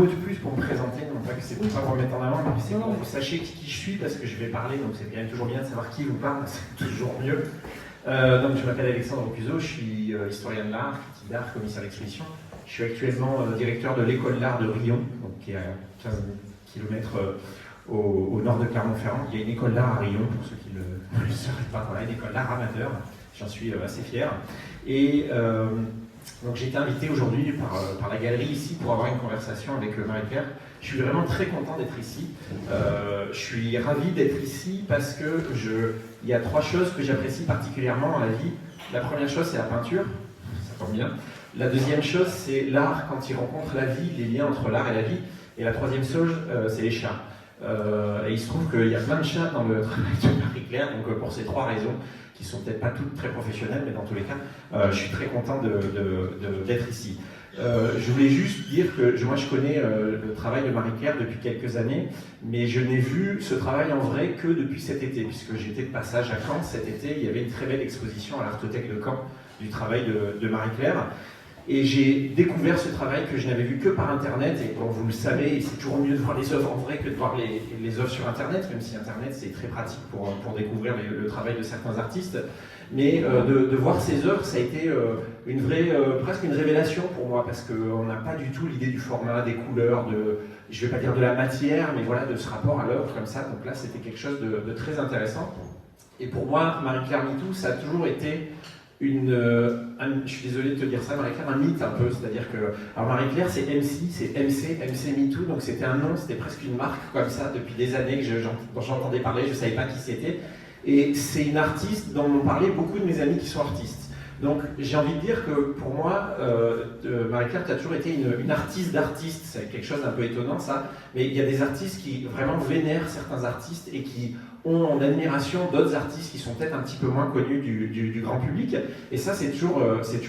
De plus pour me présenter, non pas que c'est pour pas vous remettre en avant, mais c'est pour que vous sachiez qui je suis, parce que je vais parler, donc c'est quand même toujours bien de savoir qui vous parle, c'est toujours mieux. Donc je m'appelle Alexandre Ocuzo, je suis historien de l'art, critique d'art, commissaire d'exposition. Je suis actuellement directeur de l'école d'art de Riom, donc qui est à 15 km au nord de Clermont-Ferrand. Il y a une école d'art à Riom, pour ceux qui ne le sauraient pas, voilà, une école d'art amateur, j'en suis assez fier. Et donc j'ai été invité aujourd'hui par la galerie ici pour avoir une conversation avec Marie-Claire. Je suis vraiment très content d'être ici. Je suis ravi d'être ici parce que il y a trois choses que j'apprécie particulièrement dans la vie. La première chose, c'est la peinture, ça tombe bien. La deuxième chose, c'est l'art quand il rencontre la vie, les liens entre l'art et la vie. Et la troisième chose, c'est les chats. Et il se trouve qu'il y a plein de chats dans le travail de Marie-Claire, donc pour ces trois raisons, qui sont peut-être pas toutes très professionnelles, mais dans tous les cas, je suis très content d'être ici. Je voulais juste dire que moi je connais le travail de Marie-Claire depuis quelques années, mais je n'ai vu ce travail en vrai que depuis cet été, puisque j'étais de passage à Caen cet été. Il y avait une très belle exposition à l'Artothèque de Caen du travail de Marie-Claire. Et j'ai découvert ce travail que je n'avais vu que par Internet, et comme vous le savez, c'est toujours mieux de voir les œuvres en vrai que de voir les œuvres sur Internet, même si Internet c'est très pratique pour découvrir le travail de certains artistes. Mais de voir ces œuvres, ça a été presque une révélation pour moi, parce qu'on n'a pas du tout l'idée du format, des couleurs, je ne vais pas dire de la matière, mais voilà, de ce rapport à l'œuvre comme ça. Donc là, c'était quelque chose de très intéressant. Et pour moi, Marie-Claire MeToo, ça a toujours été je suis désolé de te dire ça, Marie-Claire, un mythe un peu, c'est-à-dire que, alors Marie-Claire c'est MC MeToo, donc c'était un nom, c'était presque une marque comme ça, depuis des années dont j'entendais parler, je ne savais pas qui c'était, et c'est une artiste dont m'ont parlé beaucoup de mes amis qui sont artistes. Donc j'ai envie de dire que pour moi, Marie-Claire, tu as toujours été une artiste d'artistes, c'est quelque chose d'un peu étonnant ça, mais il y a des artistes qui vraiment vénèrent certains artistes et qui ont en admiration d'autres artistes qui sont peut-être un petit peu moins connus du grand public, et ça c'est toujours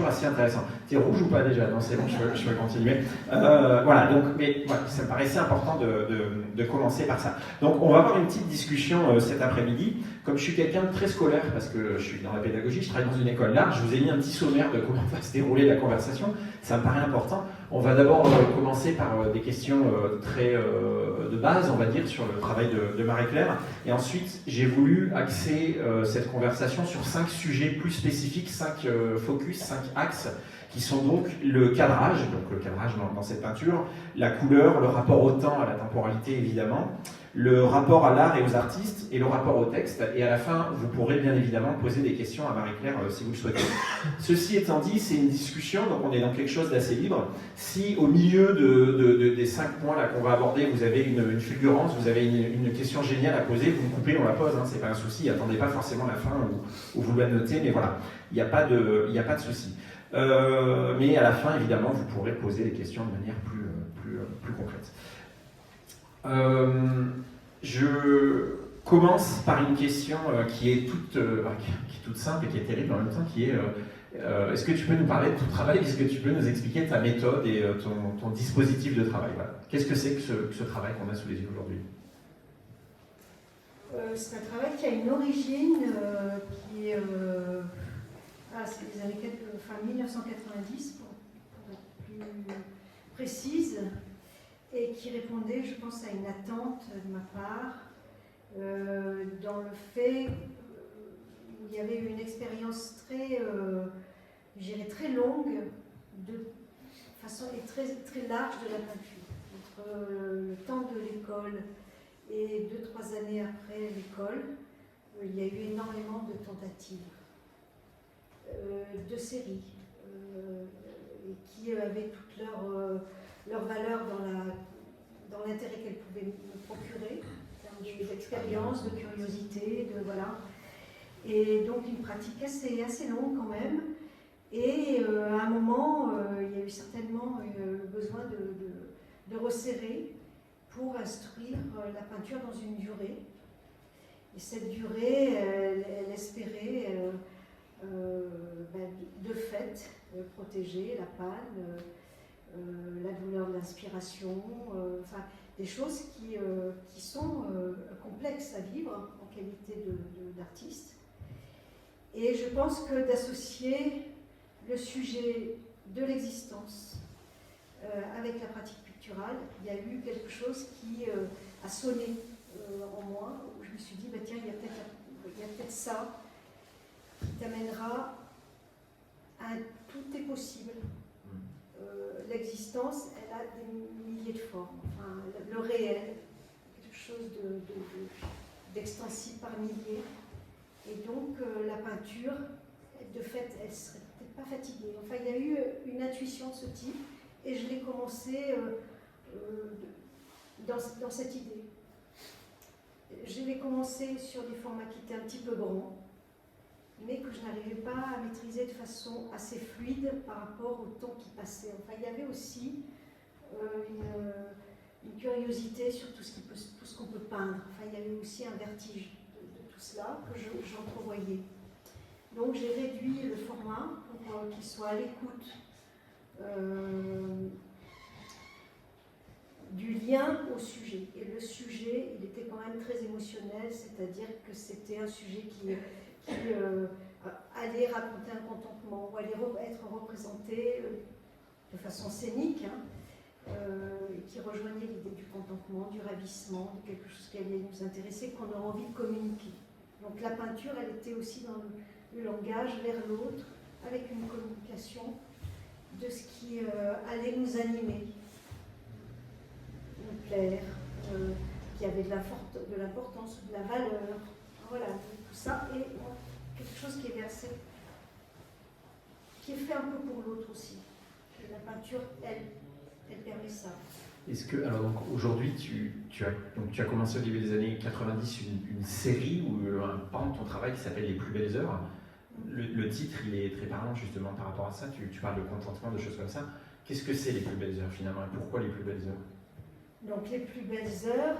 assez intéressant. T'es rouge ou pas déjà? Non, c'est bon, je peux continuer. Voilà, donc, mais voilà, ça me paraissait important de commencer par ça. Donc on va avoir une petite discussion cet après-midi. Comme je suis quelqu'un de très scolaire, parce que je suis dans la pédagogie, je travaille dans une école d'art, je vous ai mis un petit sommaire de comment va se dérouler la conversation, ça me paraît important. On va d'abord commencer par des questions très de base, on va dire, sur le travail de Marie-Claire, et ensuite j'ai voulu axer cette conversation sur 5 sujets plus spécifiques, 5 focus, 5 axes, qui sont donc le cadrage dans cette peinture, la couleur, le rapport au temps, à la temporalité évidemment, le rapport à l'art et aux artistes, et le rapport au texte, et à la fin, vous pourrez bien évidemment poser des questions à Marie-Claire si vous le souhaitez. Ceci étant dit, c'est une discussion, donc on est dans quelque chose d'assez libre. Si au milieu des 5 points là qu'on va aborder, vous avez une fulgurance, vous avez une question géniale à poser, vous me coupez, on la pose, hein, c'est pas un souci, attendez pas forcément la fin où vous la notez, mais voilà, il n'y a pas de souci. Mais à la fin, évidemment, vous pourrez poser les questions de manière plus concrète. Je commence par une question qui est toute simple et qui est terrible en même temps, qui est est-ce que tu peux nous parler de ton travail? Est-ce que tu peux nous expliquer ta méthode et ton dispositif de travail? Voilà. Qu'est-ce que c'est que ce travail qu'on a sous les yeux aujourd'hui? C'est un travail qui a une origine qui est c'est les années 1990 pour être plus précise, et qui répondait, je pense, à une attente de ma part dans le fait où il y avait eu une expérience très longue de façon très, très large de la peinture. Entre le temps de l'école et 2-3 années après l'école, il y a eu énormément de tentatives, de séries, qui avaient toute leur valeur dans l'intérêt qu'elles pouvaient me procurer, en termes d'expérience, de curiosité, voilà. Et donc une pratique assez longue quand même. Et à un moment, il y a eu certainement besoin de resserrer pour instruire la peinture dans une durée. Et cette durée, elle espérait de fait protéger la panne, la douleur de l'inspiration, enfin des choses qui sont complexes à vivre en qualité d'artiste. Et je pense que d'associer le sujet de l'existence avec la pratique pictural, il y a eu quelque chose qui a sonné en moi, où je me suis dit, bah, tiens, il y a peut-être ça qui t'amènera à tout est possible. L'existence, elle a des milliers de formes. Enfin, le réel, quelque chose d'extensible par milliers. Et donc, la peinture, de fait, elle ne serait peut-être pas fatiguée. Enfin, il y a eu une intuition de ce type, et je l'ai commencé dans cette idée. Je l'ai commencé sur des formats qui étaient un petit peu grands, mais que je n'arrivais pas à maîtriser de façon assez fluide par rapport au temps qui passait. Enfin, il y avait aussi une curiosité sur tout ce qu'on peut peindre. Enfin, il y avait aussi un vertige de tout cela que j'entrevoyais. Donc j'ai réduit le format pour qu'il soit à l'écoute du lien au sujet. Et le sujet, il était quand même très émotionnel, c'est-à-dire que c'était un sujet qui allait raconter un contentement, ou allait être représenté de façon scénique, qui rejoignait l'idée du contentement, du ravissement, de quelque chose qui allait nous intéresser, qu'on aurait envie de communiquer. Donc la peinture, elle était aussi dans le langage vers l'autre, avec une communication de ce qui allait nous animer, nous plaire, qui avait de l'importance, de la valeur. Voilà, tout ça, et quelque chose qui est versé, qui est fait un peu pour l'autre aussi. Et la peinture, elle permet ça. Est-ce que, alors donc aujourd'hui, tu as commencé au début des années 90 une série ou un pan de ton travail qui s'appelle Les plus belles heures. Le titre, il est très parlant justement par rapport à ça. Tu parles de contentement, de choses comme ça. Qu'est-ce que c'est les plus belles heures finalement et pourquoi les plus belles heures? Donc les plus belles heures,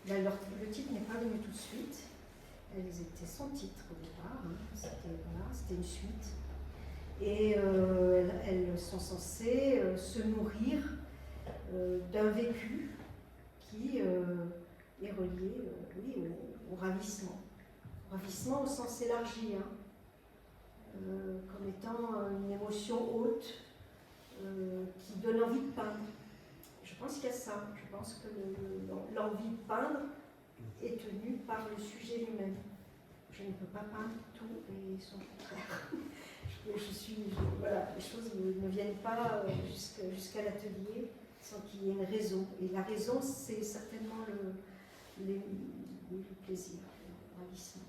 le titre n'est pas venu tout de suite. Elles étaient sans titre au départ. C'était une suite. Et elles sont censées se nourrir d'un vécu qui est relié au ravissement. Ravissement au sens élargi, comme étant une émotion haute qui donne envie de peindre. Je pense qu'il y a ça. Je pense que l'envie de peindre est tenue par le sujet lui-même. Je ne peux pas peindre tout et son contraire. Voilà, les choses ne viennent pas jusqu'à l'atelier sans qu'il y ait une raison. Et la raison, c'est certainement le plaisir, le ravissement.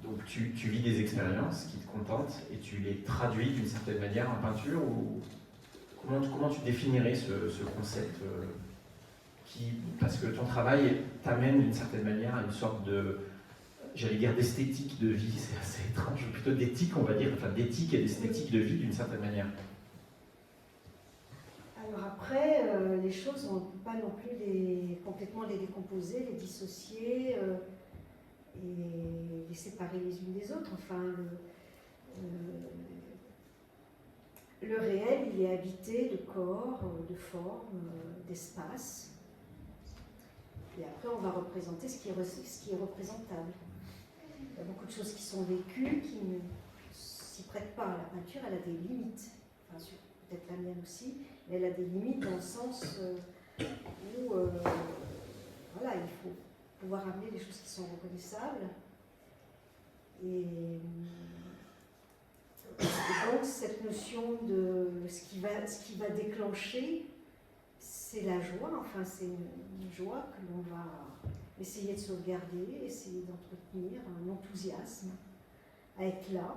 Donc tu vis des expériences qui te contentent et tu les traduis d'une certaine manière en peinture ou comment tu définirais ce concept parce que ton travail t'amène d'une certaine manière à une sorte de, j'allais dire d'esthétique de vie, c'est assez étrange, plutôt d'éthique on va dire, enfin d'éthique et d'esthétique de vie d'une certaine manière. Alors après, les choses, on ne peut pas non plus complètement les décomposer, les dissocier et les séparer les unes des autres. Enfin, le réel, il est habité de corps, de formes, d'espace. Et après, on va représenter ce qui est représentable. Il y a beaucoup de choses qui sont vécues, qui ne s'y prêtent pas. La peinture, elle a des limites. Enfin, peut-être la mienne aussi, mais elle a des limites dans le sens où voilà, il faut pouvoir amener des choses qui sont reconnaissables. Et donc, cette notion de ce qui va déclencher, c'est la joie, enfin, c'est une joie que l'on va essayer de sauvegarder, essayer d'entretenir, un enthousiasme, à être là,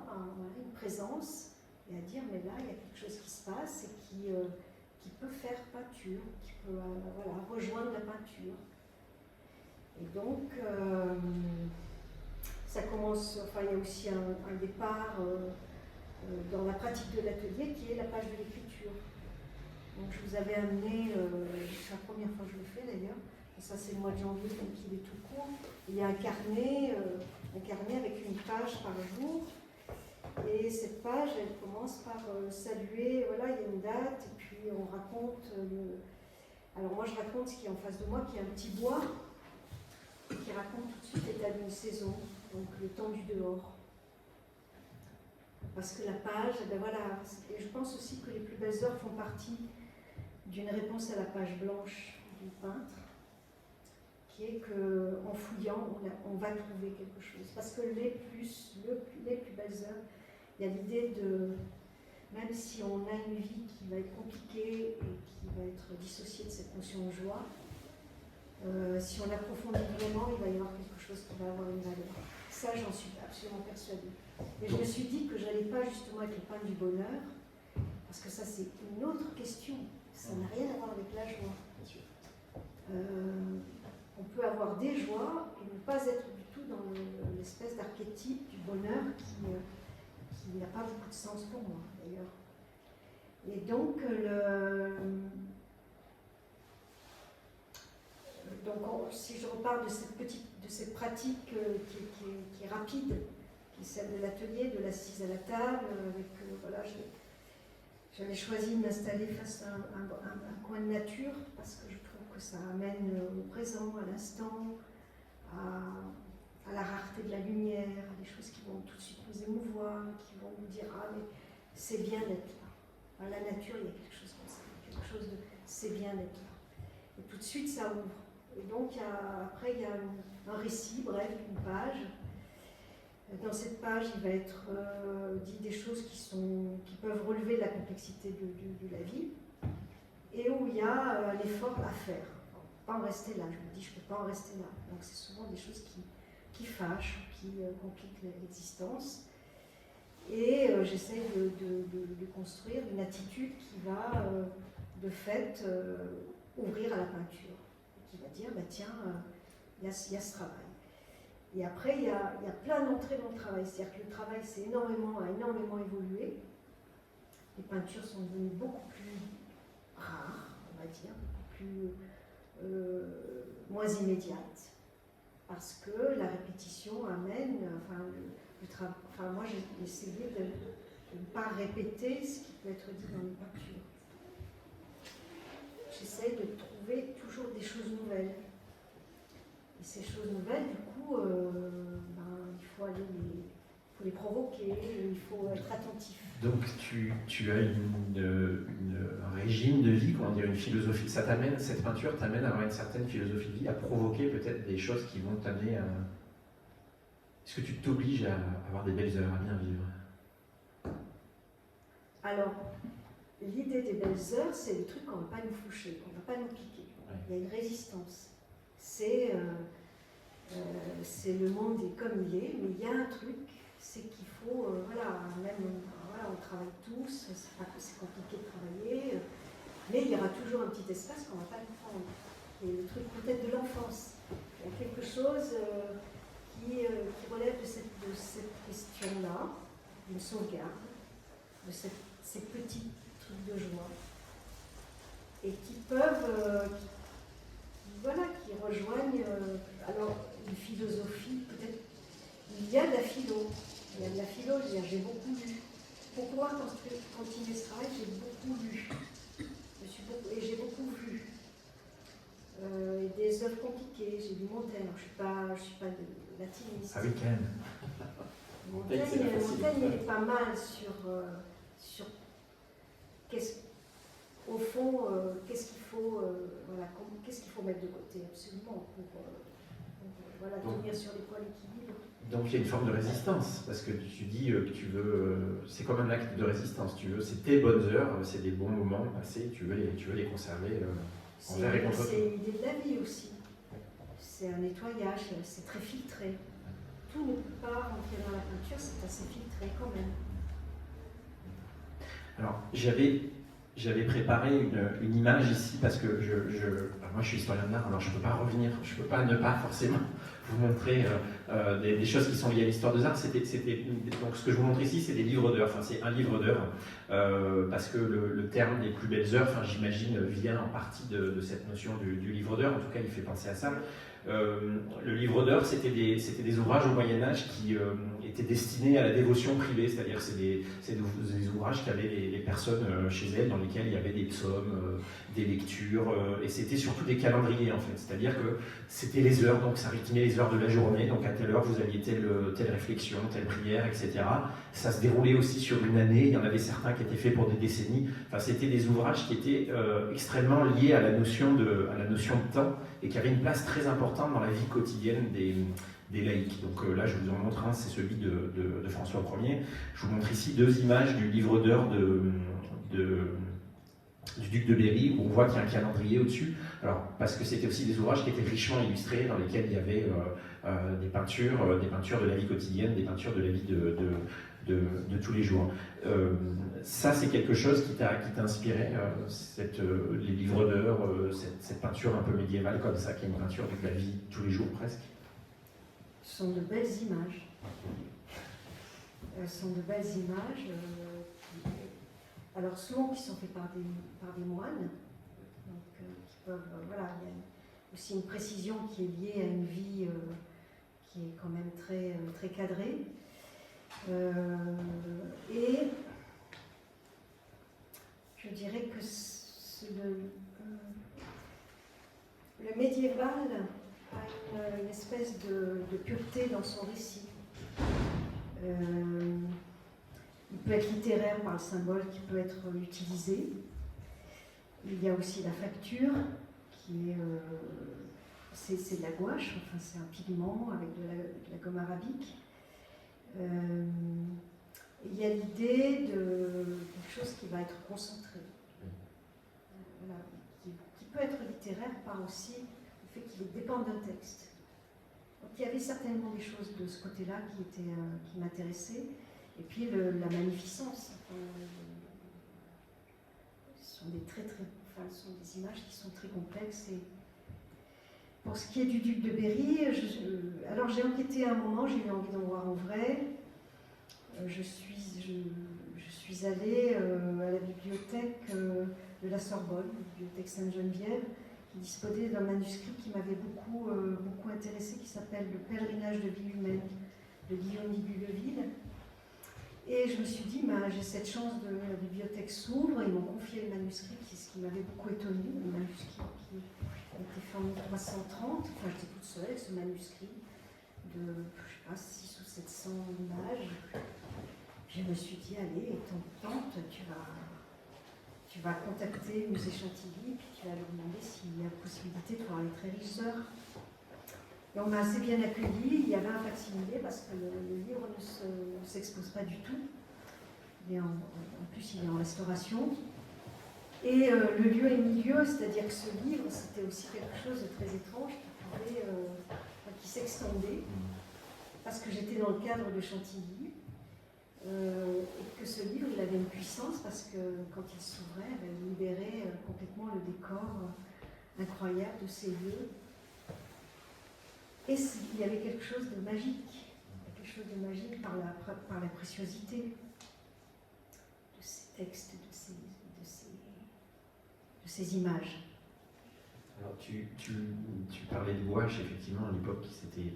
une présence, et à dire, mais là, il y a quelque chose qui se passe et qui peut faire peinture, qui peut rejoindre la peinture. Et donc, ça commence, enfin, il y a aussi un départ dans la pratique de l'atelier qui est la page de l'écriture. Donc je vous avais amené, c'est la première fois que je le fais d'ailleurs, ça c'est le mois de janvier, donc il est tout court. Il y a un carnet avec une page par jour. Et cette page, elle commence par saluer, voilà, il y a une date, et puis on raconte, alors moi je raconte ce qui est en face de moi, qui est un petit bois, qui raconte tout de suite l'état d'une saison, donc le temps du dehors. Parce que la page, ben voilà, et je pense aussi que les plus belles heures font partie d'une réponse à la page blanche du peintre, qui est qu'en fouillant, on va trouver quelque chose. Parce que les plus belles œuvres, il y a l'idée de, même si on a une vie qui va être compliquée et qui va être dissociée de cette notion de joie, si on approfondit vraiment, il va y avoir quelque chose qui va avoir une valeur. Ça, j'en suis absolument persuadée. Et je me suis dit que je n'allais pas justement avec le pain du bonheur, parce que ça, c'est une autre question. Ça n'a rien à voir avec la joie. On peut avoir des joies et ne pas être du tout dans l'espèce d'archétype du bonheur qui n'a pas beaucoup de sens pour moi, d'ailleurs. Et donc, si je reparle de cette pratique qui est rapide, qui est celle de l'atelier, de l'assise à la table, voilà, j'avais choisi de m'installer face à un coin de nature parce que je trouve que ça amène au présent, à l'instant, à la rareté de la lumière, à des choses qui vont tout de suite nous émouvoir, qui vont nous dire « Ah, mais c'est bien d'être là ». À la nature, il y a quelque chose comme ça, quelque chose de « c'est bien d'être là ». Et tout de suite, ça ouvre. Et donc, après, il y a un récit, bref, d'une page. Dans cette page, il va être dit des choses qui peuvent relever de la complexité de la vie et où il y a l'effort à faire. Pas en rester là, je me dis, je ne peux pas en rester là. Donc, c'est souvent des choses qui fâchent, qui compliquent l'existence. Et j'essaie de construire une attitude qui va, de fait, ouvrir à la peinture. Et qui va dire, bah, tiens, il y a ce travail. Et après, il y a plein d'entrées dans le travail. C'est-à-dire que le travail a énormément évolué. Les peintures sont devenues beaucoup plus rares, on va dire, moins immédiates. Parce que la répétition amène, moi j'ai essayé de ne pas répéter ce qui peut être dit dans les peintures. J'essaie de trouver toujours des choses nouvelles. Et ces choses nouvelles, du coup, il faut les provoquer, il faut être attentif. Donc tu as un régime de vie, comment dire, une philosophie. Cette peinture t'amène à avoir une certaine philosophie de vie, à provoquer peut-être des choses qui vont t'amener à... Est-ce que tu t'obliges à avoir des belles heures, à bien vivre? Alors, l'idée des belles heures, c'est le truc qu'on ne va pas nous foucher, qu'on ne va pas nous piquer. Ouais. Il y a une résistance. C'est le monde est comme il est, mais il y a un truc, c'est qu'il faut, on travaille tous, c'est compliqué de travailler, mais il y aura toujours un petit espace qu'on ne va pas nous prendre. Et le truc peut-être de l'enfance. Il y a quelque chose qui relève de cette question-là, d'une sauvegarde, de ces petits trucs de joie, et qui peuvent... qui rejoignent alors une philosophie, peut-être. Il y a de la philo, j'ai beaucoup lu. Pour pouvoir continuer ce travail, j'ai beaucoup lu. J'ai beaucoup vu. Des œuvres compliquées, j'ai lu Montaigne, je ne suis pas de latiniste. Ah oui, quand même. Montaigne, il est pas mal sur au fond, qu'est-ce qu'il faut mettre de côté absolument pour tenir sur les points d'équilibre. Donc il y a une forme de résistance, parce que tu dis que tu veux, c'est comme un acte de résistance, c'est tes bonnes heures, c'est des bons moments passés, tu veux les conserver envers et contre toi. C'est l'idée de la vie aussi, c'est un nettoyage, c'est très filtré. Tout ne peut pas rentrer dans la peinture, c'est assez filtré quand même. Alors j'avais préparé une image ici parce que moi je suis historien de l'art, alors je ne peux pas revenir, je ne peux pas ne pas forcément vous montrer des choses qui sont liées à l'histoire des arts. Donc ce que je vous montre ici, c'est des livres d'heures, c'est un livre d'heures, parce que le terme des plus belles heures, j'imagine, vient en partie de cette notion du livre d'heures, en tout cas il fait penser à ça. Le livre d'heures, c'était des ouvrages au Moyen-Âge qui étaient destinés à la dévotion privée, c'est-à-dire c'est des ouvrages qu'avaient les personnes chez elles, dans lesquels il y avait des psaumes, des lectures, et c'était surtout des calendriers en fait, c'est-à-dire que c'était les heures, donc ça rythmait les les heures de la journée, donc à telle heure vous aviez telle réflexion, telle prière, etc. Ça se déroulait aussi sur une année, il y en avait certains qui étaient faits pour des décennies. Enfin, c'était des ouvrages qui étaient extrêmement liés à la notion de temps et qui avaient une place très importante dans la vie quotidienne des laïcs. Donc là, je vous en montre un, c'est celui de François Ier. Je vous montre ici 2 images du livre d'heures du duc de Berry, où on voit qu'il y a un calendrier au-dessus. Alors, parce que c'était aussi des ouvrages qui étaient richement illustrés, dans lesquels il y avait des peintures de la vie quotidienne, des peintures de la vie de tous les jours. Ça, c'est quelque chose qui t'a inspiré, les livres d'heures, cette peinture un peu médiévale comme ça, qui est une peinture de la vie de tous les jours presque. Ce sont de belles images. Ce sont de belles images. Alors souvent qui sont faites par des moines, donc, qui peuvent, voilà, il y a aussi une précision qui est liée à une vie qui est quand même très, très cadrée. Et je dirais que le médiéval a une espèce de pureté dans son récit. Il peut être littéraire par le symbole qui peut être utilisé. Il y a aussi la facture, qui est, c'est de la gouache, enfin c'est un pigment avec de la gomme arabique. Il y a l'idée de quelque chose qui va être concentré, voilà, qui peut être littéraire par aussi le fait qu'il dépend d'un texte. Donc il y avait certainement des choses de ce côté-là qui m'intéressaient. Et puis la magnificence. Ce sont des images qui sont très complexes. Et pour ce qui est du duc de Berry, alors j'ai enquêté à un moment, j'ai eu envie d'en voir en vrai. Je suis allée à la bibliothèque de la Sorbonne, la bibliothèque Sainte-Geneviève, qui disposait d'un manuscrit qui m'avait beaucoup intéressé, qui s'appelle Le pèlerinage de vie humaine de Guillaume Nibuleville. Et je me suis dit, j'ai cette chance la bibliothèque s'ouvre, ils m'ont confié le manuscrit, ce qui m'avait beaucoup étonnée, le manuscrit qui a été fait en 1330, enfin j'étais toute seule avec ce manuscrit de, je sais pas, 600 ou 700 images. Je me suis dit, allez, tente, tu vas contacter le musée Chantilly, puis tu vas leur demander s'il y a possibilité de voir les très riches heures. Et on m'a assez bien accueilli, il y avait un facsimilé parce que le livre ne s'expose pas du tout. En plus, il est en restauration. Et le lieu est milieu, c'est-à-dire que ce livre, c'était aussi quelque chose de très étrange qui s'extendait, parce que j'étais dans le cadre de Chantilly, et que ce livre, il avait une puissance, parce que quand il s'ouvrait, il libérait complètement le décor incroyable de ces lieux. Et il y avait quelque chose de magique, par la préciosité de ces textes, de ces images. Alors tu parlais de gouache, effectivement, à l'époque, c'était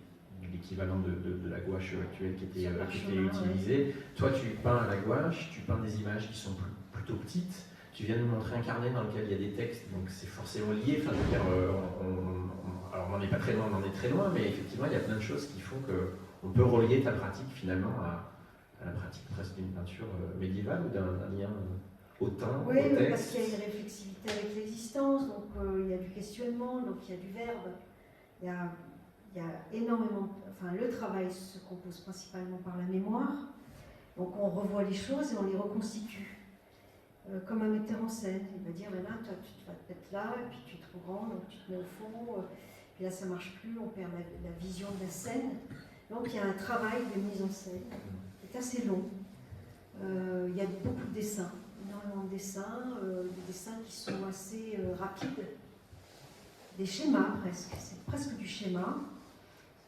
l'équivalent de la gouache actuelle qui était utilisée. Ouais. Toi, tu peins à la gouache, tu peins des images qui sont plutôt petites. Tu viens de nous montrer un carnet dans lequel il y a des textes, donc c'est forcément lié. Enfin, je veux dire, alors on n'en est pas très loin, on en est très loin, mais effectivement, il y a plein de choses qui font qu'on peut relier ta pratique finalement à la pratique presque d'une peinture médiévale ou d'un lien au temps, oui, au texte. Parce qu'il y a une réflexivité avec l'existence, donc il y a du questionnement, donc il y a du verbe, il y a énormément. Enfin, le travail se compose principalement par la mémoire, donc on revoit les choses et on les reconstitue. Comme un metteur en scène, il va dire, là, toi, tu vas te mettre là, et puis tu te rends, donc tu te mets au fond, puis là ça ne marche plus, on perd la vision de la scène. Donc il y a un travail de mise en scène qui est assez long. Il y a beaucoup de dessins, énormément de dessins, des dessins qui sont assez rapides, des schémas presque, c'est presque du schéma.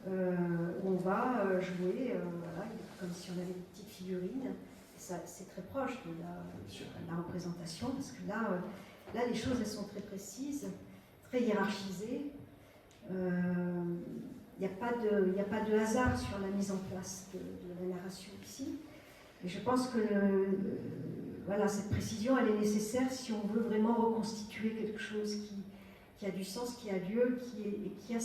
Où on va jouer, voilà, comme si on avait des petites figurines. C'est très proche de la représentation, parce que là, les choses, elles sont très précises, très hiérarchisées. Il n'y a pas de hasard sur la mise en place de la narration ici. Et je pense que voilà, cette précision, elle est nécessaire si on veut vraiment reconstituer quelque chose qui a du sens, qui a lieu, qui a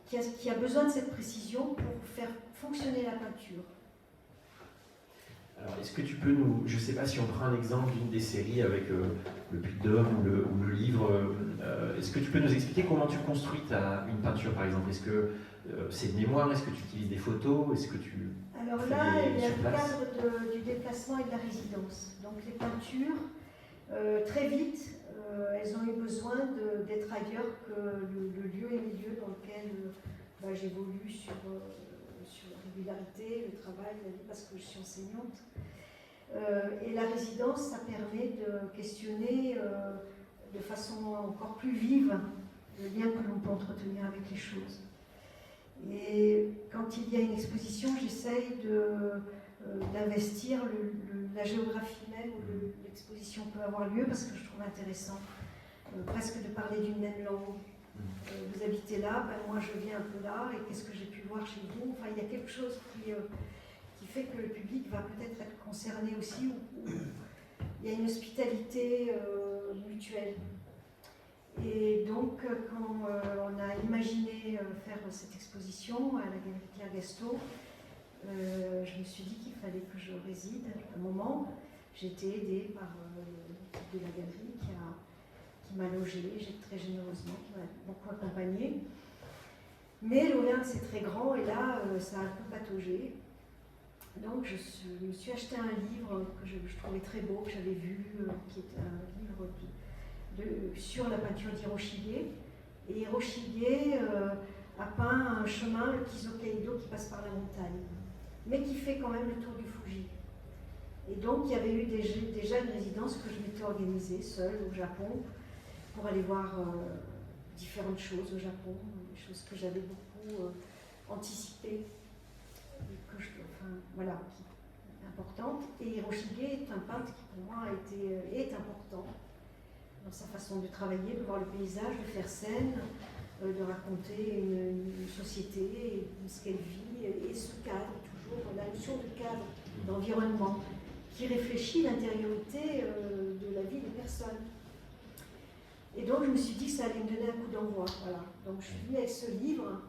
qui a besoin de cette précision pour faire fonctionner la peinture. Alors, est-ce que tu peux nous, je ne sais pas si on prend un exemple d'une des séries avec le Puy-de-Dôme ou le livre, est-ce que tu peux nous expliquer comment tu construis une peinture par exemple? Est-ce que c'est de mémoire? Est-ce que tu utilises des photos? Est-ce que tu Alors là, il y a le cadre du déplacement et de la résidence. Donc les peintures, très vite, elles ont eu besoin d'être ailleurs que le lieu et milieu dans lequel j'évolue sur la régularité, le travail, la vie, parce que je suis enseignante. Et la résidence, ça permet de questionner de façon encore plus vive le lien que l'on peut entretenir avec les choses. Et quand il y a une exposition, j'essaye d'investir la géographie même où l'exposition peut avoir lieu, parce que je trouve intéressant presque de parler d'une même langue. Vous habitez là, moi je viens un peu là, et qu'est-ce que j'ai pu voir chez vous? Enfin, il y a quelque chose qui fait que le public va peut-être être concerné aussi, où il y a une hospitalité mutuelle. Et donc, quand on a imaginé faire cette exposition à la Galerie Pierre Gastaud, je me suis dit qu'il fallait que je réside un moment. J'ai été aidée par l'équipe de la galerie qui m'a logée très généreusement, qui m'a beaucoup accompagnée. Mais l'Auvergne, c'est très grand et là, ça a un peu pataugé. Donc, je me suis acheté un livre que je trouvais très beau, que j'avais vu, qui est un livre sur la peinture d'Hiroshige. Et Hiroshige a peint un chemin, le Kizo-Kaido, qui passe par la montagne, mais qui fait quand même le tour du Fuji. Et donc, il y avait eu déjà une résidence que je m'étais organisée seule au Japon pour aller voir différentes choses au Japon, des choses que j'avais beaucoup anticipées, qui importantes. Et Hiroshige est un peintre qui pour moi est important dans sa façon de travailler, de voir le paysage, de faire scène, de raconter une société, ce qu'elle vit, et ce cadre, toujours la notion de cadre, d'environnement, qui réfléchit l'intériorité de la vie des personnes. Et donc je me suis dit que ça allait me donner un coup d'envoi. Voilà. Donc je suis venue avec ce livre,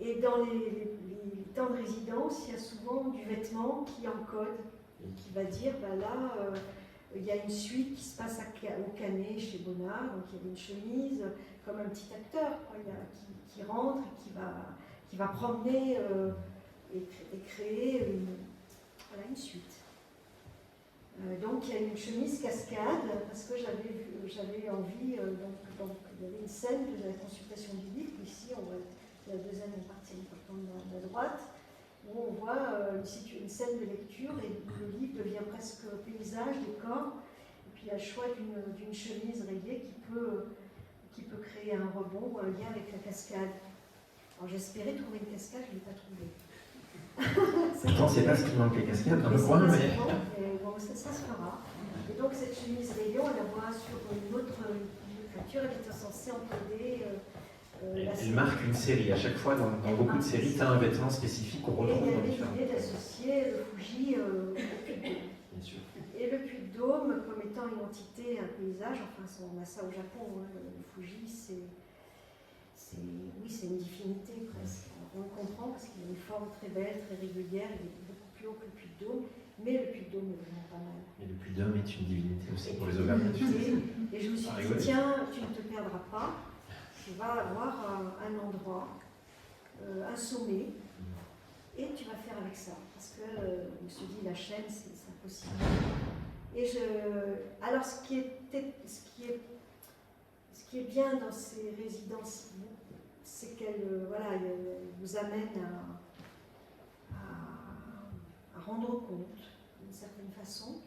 et dans les temps de résidence, il y a souvent du vêtement qui encode, et qui va dire, il y a une suite qui se passe au Canet chez Bonnard, donc il y a une chemise, comme un petit acteur qui rentre et qui va promener et créer une suite. Donc il y a une chemise cascade, parce que j'avais envie, donc il y avait une scène de la consultation du livre, ici on voit la deuxième partie importante de la droite, où on voit une scène de lecture et le livre devient presque paysage, décor, et puis il y a le choix d'une chemise rayée qui peut créer un rebond ou un lien avec la cascade. Alors j'espérais trouver une cascade, je ne l'ai pas trouvée. Pourtant, c'est pas ce qui manque, les cascades dans le coin, mais... Bon, ça se fera. Et donc cette chemise rayon, on la voit sur une autre peinture, elle est censée encoder... Elle marque une série. À chaque fois, dans beaucoup de séries, tu as un vêtement spécifique qu'on retrouve dans les films. Et il y avait l'idée d'associer le Fuji au Puy-de-Dôme. Bien sûr. Et le Puy-de-Dôme, comme étant une entité, un paysage, enfin on a ça au Japon, hein, le Fuji, c'est une divinité presque. On le comprend parce qu'il a une forme très belle, très régulière, il est beaucoup plus haut que le Puy-de-Dôme, mais le Puy-de-Dôme est vraiment pas mal. Et le Puy-de-Dôme est une divinité aussi pour les Auvergnats. Et je me suis dit, tiens, tu ne te perdras pas, tu vas avoir un endroit, un sommet, et tu vas faire avec ça. Parce que je me suis dit, la chaîne, c'est impossible. Et alors, ce qui est bien dans ces résidences, c'est qu'elles vous amènent à rendre compte, d'une certaine façon.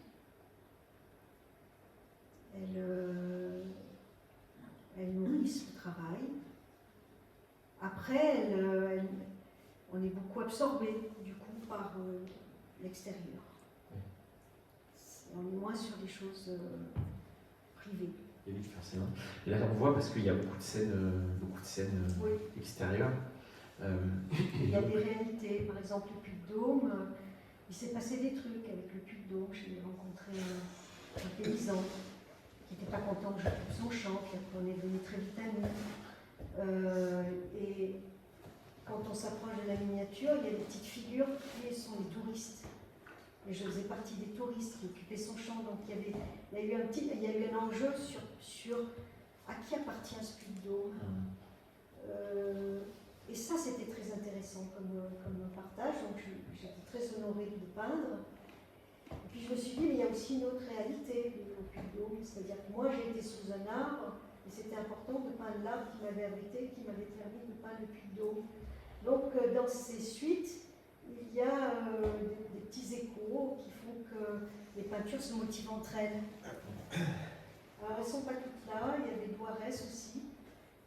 Elles nourrissent le travail. Après, on est beaucoup absorbé, du coup, par l'extérieur. On est moins sur des choses privées. Et oui, forcément. Et là, on voit parce qu'il y a beaucoup de scènes oui. extérieures. Il y a des réalités. Par exemple, le Puy-de-Dôme, il s'est passé des trucs avec le Puy-de-Dôme. J'ai rencontré un paysan qui n'était pas content que je coupe son champ, puis on est venu très vite à nous. Et quand on s'approche de la miniature, il y a des petites figures qui sont les touristes. Et je faisais partie des touristes qui occupaient son champ. Donc il y a eu un enjeu sur à qui appartient ce puits d'eau. Et ça, c'était très intéressant comme partage. Donc j'étais très honorée de peindre. Et puis je me suis dit, mais il y a aussi une autre réalité au puits d'eau. C'est-à-dire que moi, j'ai été sous un arbre. Et c'était important de peindre l'arbre qui m'avait abrité, qui m'avait permis de peindre le puits d'eau. Donc, dans ces suites, il y a des petits échos qui font que les peintures se motivent entre elles. Alors, elles ne sont pas toutes là, il y a des Douarès aussi.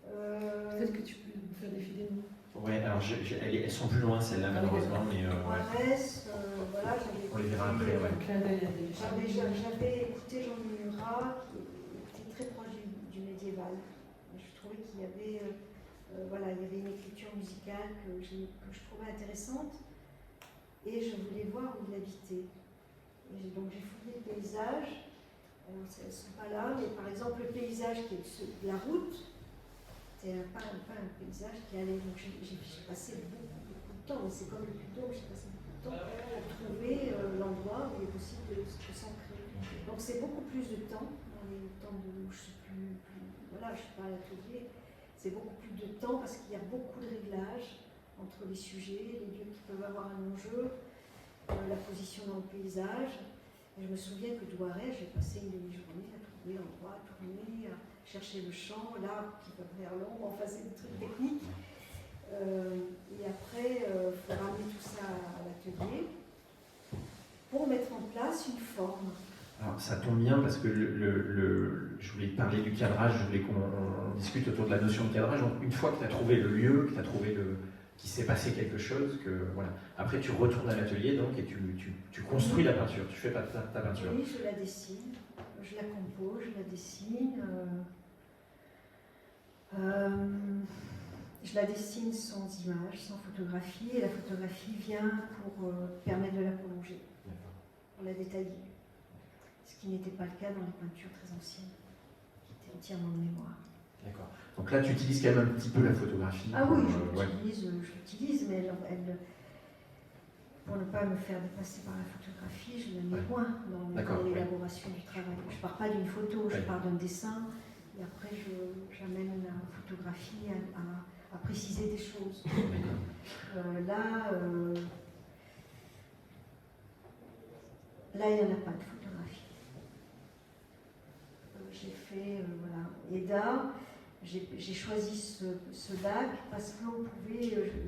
Peut-être que tu peux nous faire défiler nous. Ouais, alors elles sont plus loin celles-là malheureusement, mais Douarès, voilà, on les verra après. Ouais. J'avais écouté Jean Murat, qui était très proche du médiéval. Je trouvais qu'il y avait, il y avait une écriture musicale que je trouvais intéressante, et je voulais voir où il habitait. Et donc j'ai fouillé le paysage. Alors, elles ne sont pas là, mais par exemple le paysage qui est de la route, c'était pas un paysage qui allait. Donc j'ai passé beaucoup de temps, mais c'est comme le puits d'eau, j'ai passé beaucoup de temps à trouver l'endroit où il est possible de s'ancrer. Donc c'est beaucoup plus de temps, dans les temps où je suis je suis pas à l'atelier, c'est beaucoup plus de temps parce qu'il y a beaucoup de réglages entre les sujets, les lieux qui peuvent avoir un enjeu, la position dans le paysage. Et je me souviens que Douarès, j'ai passé une demi-journée à trouver l'endroit, à tourner, à chercher le champ, l'arbre qui peut faire l'ombre, enfin c'est des trucs techniques. Et après, il faut ramener tout ça à l'atelier pour mettre en place une forme. Alors ça tombe bien parce que je voulais te parler du cadrage, je voulais qu'on discute autour de la notion de cadrage. Donc une fois que tu as trouvé le lieu, que tu as trouvé qu'il s'est passé quelque chose, après tu retournes à l'atelier donc et tu construis la peinture, tu fais ta peinture. Oui, je la dessine, je la compose, je la dessine. Je la dessine sans image, sans photographie, et la photographie vient pour permettre de la prolonger, pour la détailler. Ce qui n'était pas le cas dans les peintures très anciennes, qui étaient entièrement de mémoire. D'accord. Donc là, tu utilises quand même un petit peu la photographie. Ah oui, je l'utilise, mais pour ne pas me faire dépasser par la photographie, je la mets loin dans l'élaboration du travail. Je ne pars pas d'une photo, je pars d'un dessin, et après j'amène la photographie à préciser des choses. Là, il n'y en a pas de photographie. J'ai fait, Eda, j'ai choisi ce lac parce que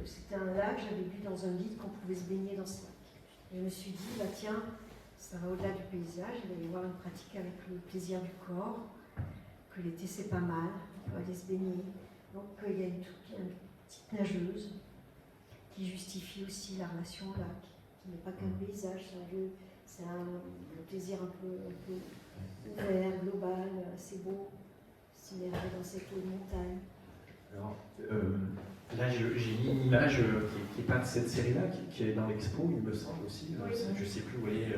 c'était un lac, j'avais vu dans un guide qu'on pouvait se baigner dans ce lac. Et je me suis dit, tiens, ça va au-delà du paysage, il va y avoir une pratique avec le plaisir du corps, que l'été c'est pas mal, on peut aller se baigner. Donc il y a une petite nageuse qui justifie aussi la relation au lac, qui n'est pas qu'un paysage, c'est un plaisir un peu ouvert, global, assez beau, s'immerger dans cette eau de montagne. Alors, là, j'ai mis une image qui n'est pas de cette série-là, qui est dans l'expo, il me semble aussi. Oui. Je ne sais plus où elle est.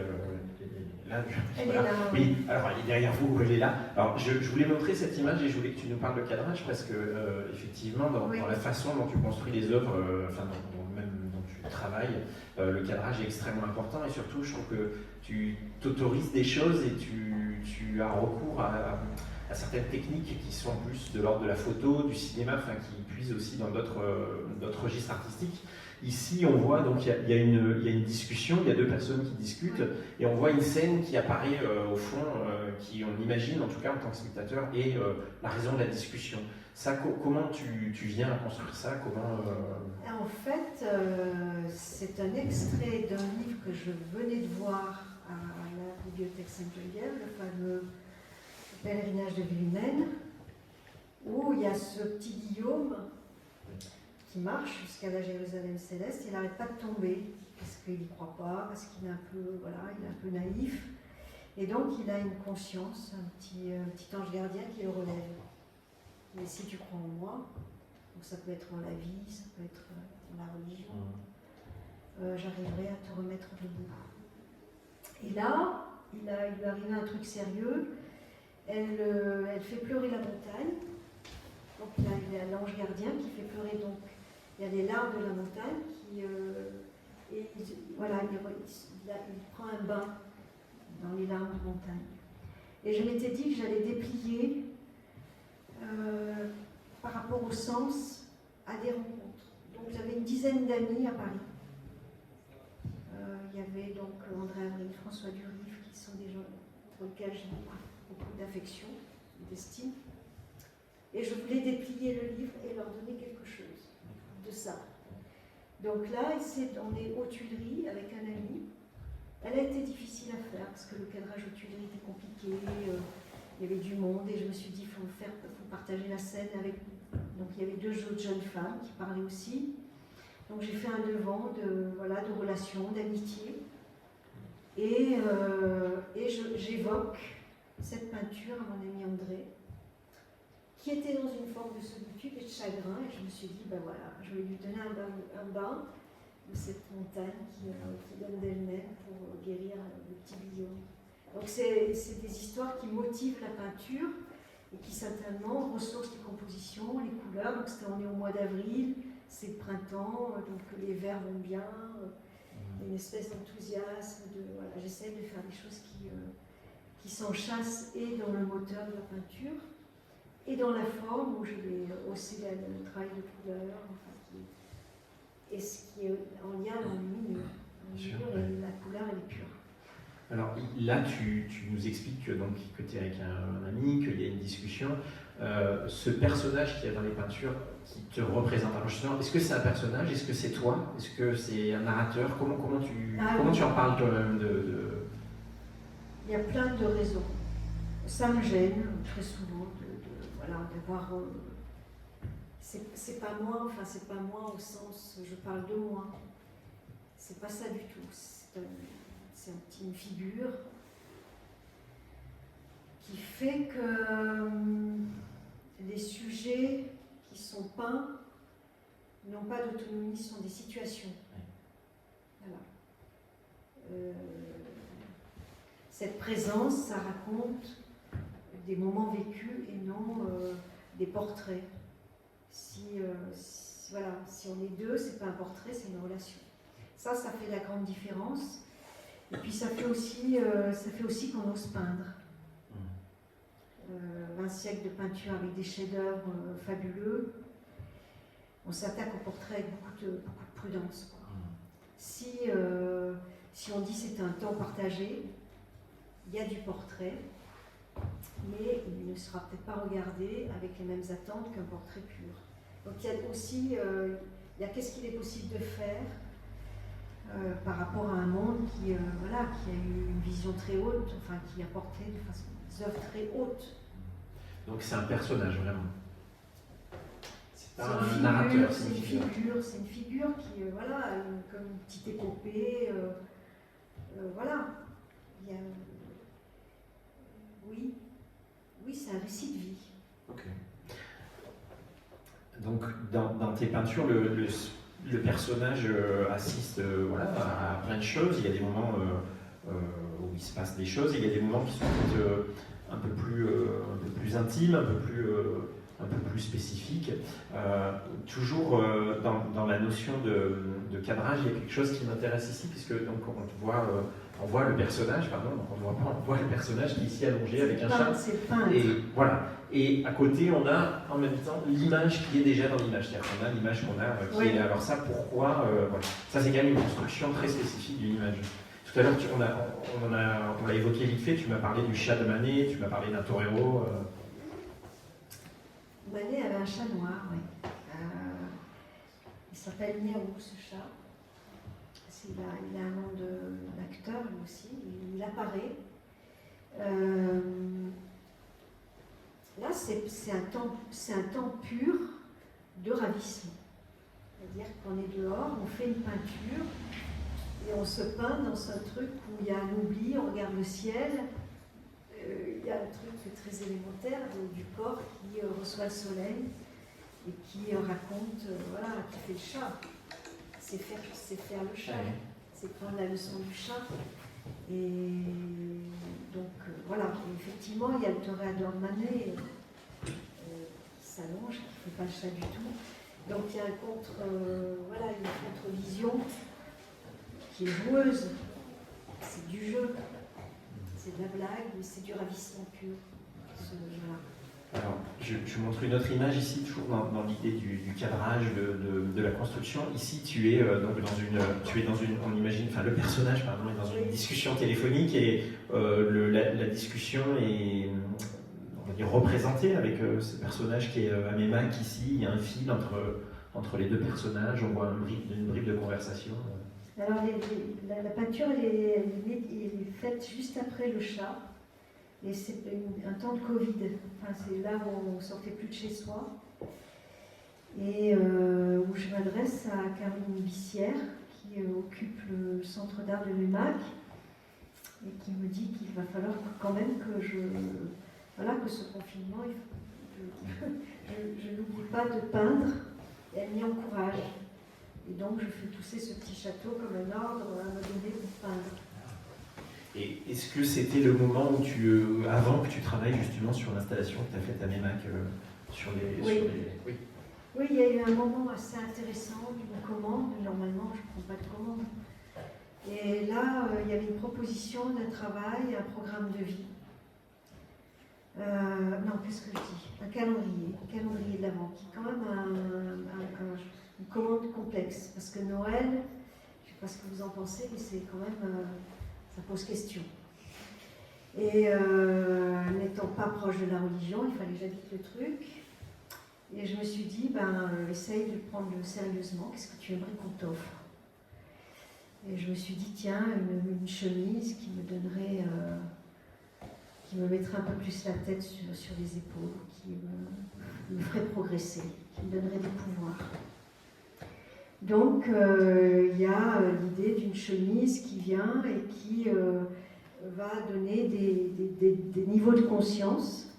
Là, elle est là. Oui, alors elle est derrière vous, elle est là. Alors, je voulais montrer cette image et je voulais que tu nous parles de cadrage parce que, effectivement, dans la façon dont tu construis les œuvres, dont tu travailles, le cadrage est extrêmement important et surtout, je trouve que tu t'autorises des choses et tu as recours à certaines techniques qui sont plus de l'ordre de la photo, du cinéma, qui puisent aussi dans d'autres registres artistiques. Ici, on voit, donc il y a une discussion, il y a deux personnes qui discutent, et on voit une scène qui apparaît au fond, qui, on imagine, en tout cas en tant que spectateur, est la raison de la discussion. Ça, comment tu viens à construire ça? En fait, c'est un extrait d'un livre que je venais de voir à la bibliothèque Sainte-Geneviève, le fameux Pèlerinage de vie humaine, où il y a ce petit Guillaume qui marche jusqu'à la Jérusalem céleste. Il n'arrête pas de tomber parce qu'il n'y croit pas, parce qu'il est un peu naïf. Et donc il a une conscience, un petit ange gardien qui le relève. Mais si tu crois en moi, donc ça peut être dans la vie, ça peut être dans la religion, j'arriverai à te remettre debout. Et là, il lui arrive un truc sérieux. Elle fait pleurer la montagne Donc il y a l'ange gardien qui fait pleurer, donc il y a les larmes de la montagne voilà, il prend un bain dans les larmes de montagne. Et je m'étais dit que j'allais déplier par rapport au sens à des rencontres. Donc j'avais une dizaine d'amis à Paris. Il y avait donc André Avril, François Durif, qui sont des gens pour lesquels j'ai beaucoup d'affection, d'estime. Et je voulais déplier le livre et leur donner quelque chose de ça. Donc là, on est aux Tuileries avec un ami. Elle a été difficile à faire parce que le cadrage aux Tuileries était compliqué. Il y avait du monde et je me suis dit, il faut partager la scène avec. Donc il y avait 2 autres jeunes femmes qui parlaient aussi. Donc j'ai fait un devant de relations, d'amitié. Et j'évoque cette peinture à mon ami André, qui était dans une forme de solitude et de chagrin. Et je me suis dit, ben voilà, je vais lui donner un bain de cette montagne qui donne d'elle-même pour guérir le petit Guillaume. Donc c'est des histoires qui motivent la peinture et qui certainement ressourcent les compositions, les couleurs. Donc on est au mois d'avril, c'est le printemps, donc les verts vont bien, il y a une espèce d'enthousiasme. Voilà, j'essaie de faire des choses qui s'enchassent et dans le moteur de la peinture et dans la forme où je vais aussi le travail de couleur, et ce qui est en lien dans le lumineux. La couleur, elle est pure. Alors là, tu nous expliques que tu es avec un ami, qu'il y a une discussion. Ce personnage qu'il y a dans les peintures qui te représente, alors justement, est-ce que c'est un personnage? Est-ce que c'est toi? Est-ce que c'est un narrateur? Comment tu en parles toi-même Il y a plein de raisons. Ça me gêne très souvent d'avoir. C'est pas moi, enfin c'est pas moi au sens je parle de moi. C'est pas ça du tout. C'est une figure qui fait que les sujets qui sont peints n'ont pas d'autonomie, sont des situations. Voilà. Cette présence, ça raconte des moments vécus et non des portraits. Si on est 2, c'est pas un portrait, c'est une relation. Ça fait la grande différence. Et puis ça fait aussi qu'on ose peindre. 20 siècles de peinture avec des chefs-d'œuvre fabuleux. On s'attaque au portrait avec beaucoup de prudence. Quoi. Si on dit c'est un temps partagé, il y a du portrait, mais il ne sera peut-être pas regardé avec les mêmes attentes qu'un portrait pur. Donc il y a aussi qu'est-ce qu'il est possible de faire par rapport à un monde qui a eu une vision très haute, enfin qui a porté des œuvres très hautes. Donc c'est un personnage vraiment. C'est pas un figure, narrateur, c'est une figure qui comme une petite épopée. Voilà. Oui, c'est un récit de vie. Ok. Donc dans tes peintures, le personnage assiste à plein de choses. Il y a des moments où il se passe des choses, et il y a des moments qui sont un peu plus intimes, un peu plus spécifiques. Toujours dans la notion de cadrage, il y a quelque chose qui m'intéresse ici, puisque donc on voit le personnage, on voit le personnage qui est ici allongé avec un chat. C'est peint. Et voilà. Et à côté, on a en même temps l'image qui est déjà dans l'image. C'est-à-dire qu'on a l'image qu'on a qui est. Alors ça, pourquoi Ça, c'est quand même une construction très spécifique d'une image. Tout à l'heure, on l'a évoqué vite fait. Tu m'as parlé du chat de Manet, tu m'as parlé d'un torero. Manet avait un chat noir, oui. Il s'appelle Miaou, ce chat. Il a un nom d'acteur, lui aussi. Il apparaît. Là, c'est un temps pur de ravissement. C'est-à-dire qu'on est dehors, on fait une peinture et on se peint dans un truc où il y a un oubli, on regarde le ciel. Il y a un truc très élémentaire du corps qui reçoit le soleil et qui raconte, qui fait le chat. C'est faire le chat, c'est prendre la leçon du chat. Et donc, effectivement, il y a le toréador de Manet. s'allonge, qui ne fait pas le chat du tout. Donc il y a une contre-vision qui est joueuse. C'est du jeu, c'est de la blague, mais c'est du ravissement pur. Voilà. Alors, je montre une autre image ici, toujours dans l'idée du cadrage de la construction. Ici, tu es donc on imagine, enfin le personnage pardon, est dans une discussion téléphonique et la discussion est, on va dire, représentée avec ce personnage qui est à mes mains ici. Il y a un fil entre les deux personnages, on voit une bribe de conversation. Alors la peinture elle est faite juste après le chat. Et c'est un temps de Covid, enfin, c'est là où on ne sortait plus de chez soi, et où je m'adresse à Caroline Bissière, qui occupe le centre d'art de l'UMAC, et qui me dit qu'il va falloir quand même que que ce confinement, je n'oublie pas de peindre, et elle m'y encourage. Et donc je fais pousser ce petit château comme un ordre à me donner pour peindre. Et est-ce que c'était le moment où avant que tu travailles justement sur l'installation que tu as faite à MEMAC Oui, il y a eu un moment assez intéressant d'une commande. Normalement, je ne prends pas de commande. Et là, il y avait une proposition d'un travail, un programme de vie. Non, qu'est-ce que je dis ? Un calendrier de l'Avent, qui est quand même une commande complexe. Parce que Noël, je ne sais pas ce que vous en pensez, mais c'est quand même... ça pose question. Et n'étant pas proche de la religion, il fallait que j'habite le truc. Et je me suis dit, essaye de prendre sérieusement, qu'est-ce que tu aimerais qu'on t'offre ? Et je me suis dit, tiens, une chemise qui me donnerait, qui me mettrait un peu plus la tête sur les épaules, qui me ferait progresser, qui me donnerait des pouvoirs. Donc, il y a l'idée d'une chemise qui vient et qui va donner des niveaux de conscience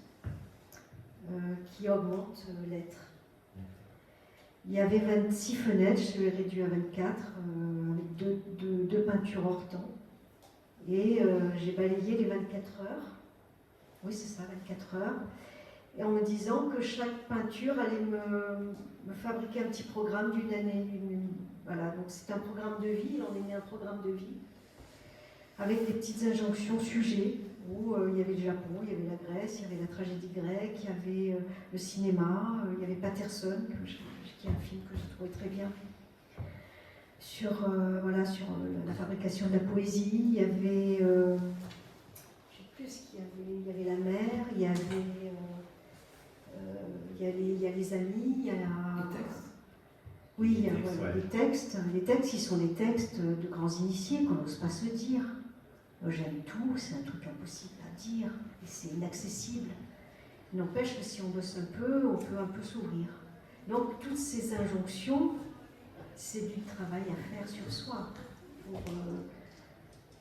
qui augmentent l'être. Il y avait 26 fenêtres, je l'ai réduit à 24, avec deux peintures hors temps. Et j'ai balayé les 24 heures. Oui, c'est ça, 24 heures. Et en me disant que chaque peinture allait me fabriquer un petit programme d'une année. Voilà, donc c'est un programme de vie, il en est né un programme de vie, avec des petites injonctions sujets, où il y avait le Japon, il y avait la Grèce, il y avait la tragédie grecque, il y avait le cinéma, il y avait Patterson, qui est un film que je trouvais très bien, sur la fabrication de la poésie. Il y avait, je ne sais plus ce qu'il y avait, il y avait la mer, il y avait... il y a les amis, il y a les textes. Oui, il y a les textes. Les textes, qui sont des textes de grands initiés qu'on n'ose pas se dire. J'aime tout, c'est un truc impossible à dire, et c'est inaccessible. Il n'empêche que si on bosse un peu, on peut un peu s'ouvrir. Donc toutes ces injonctions, c'est du travail à faire sur soi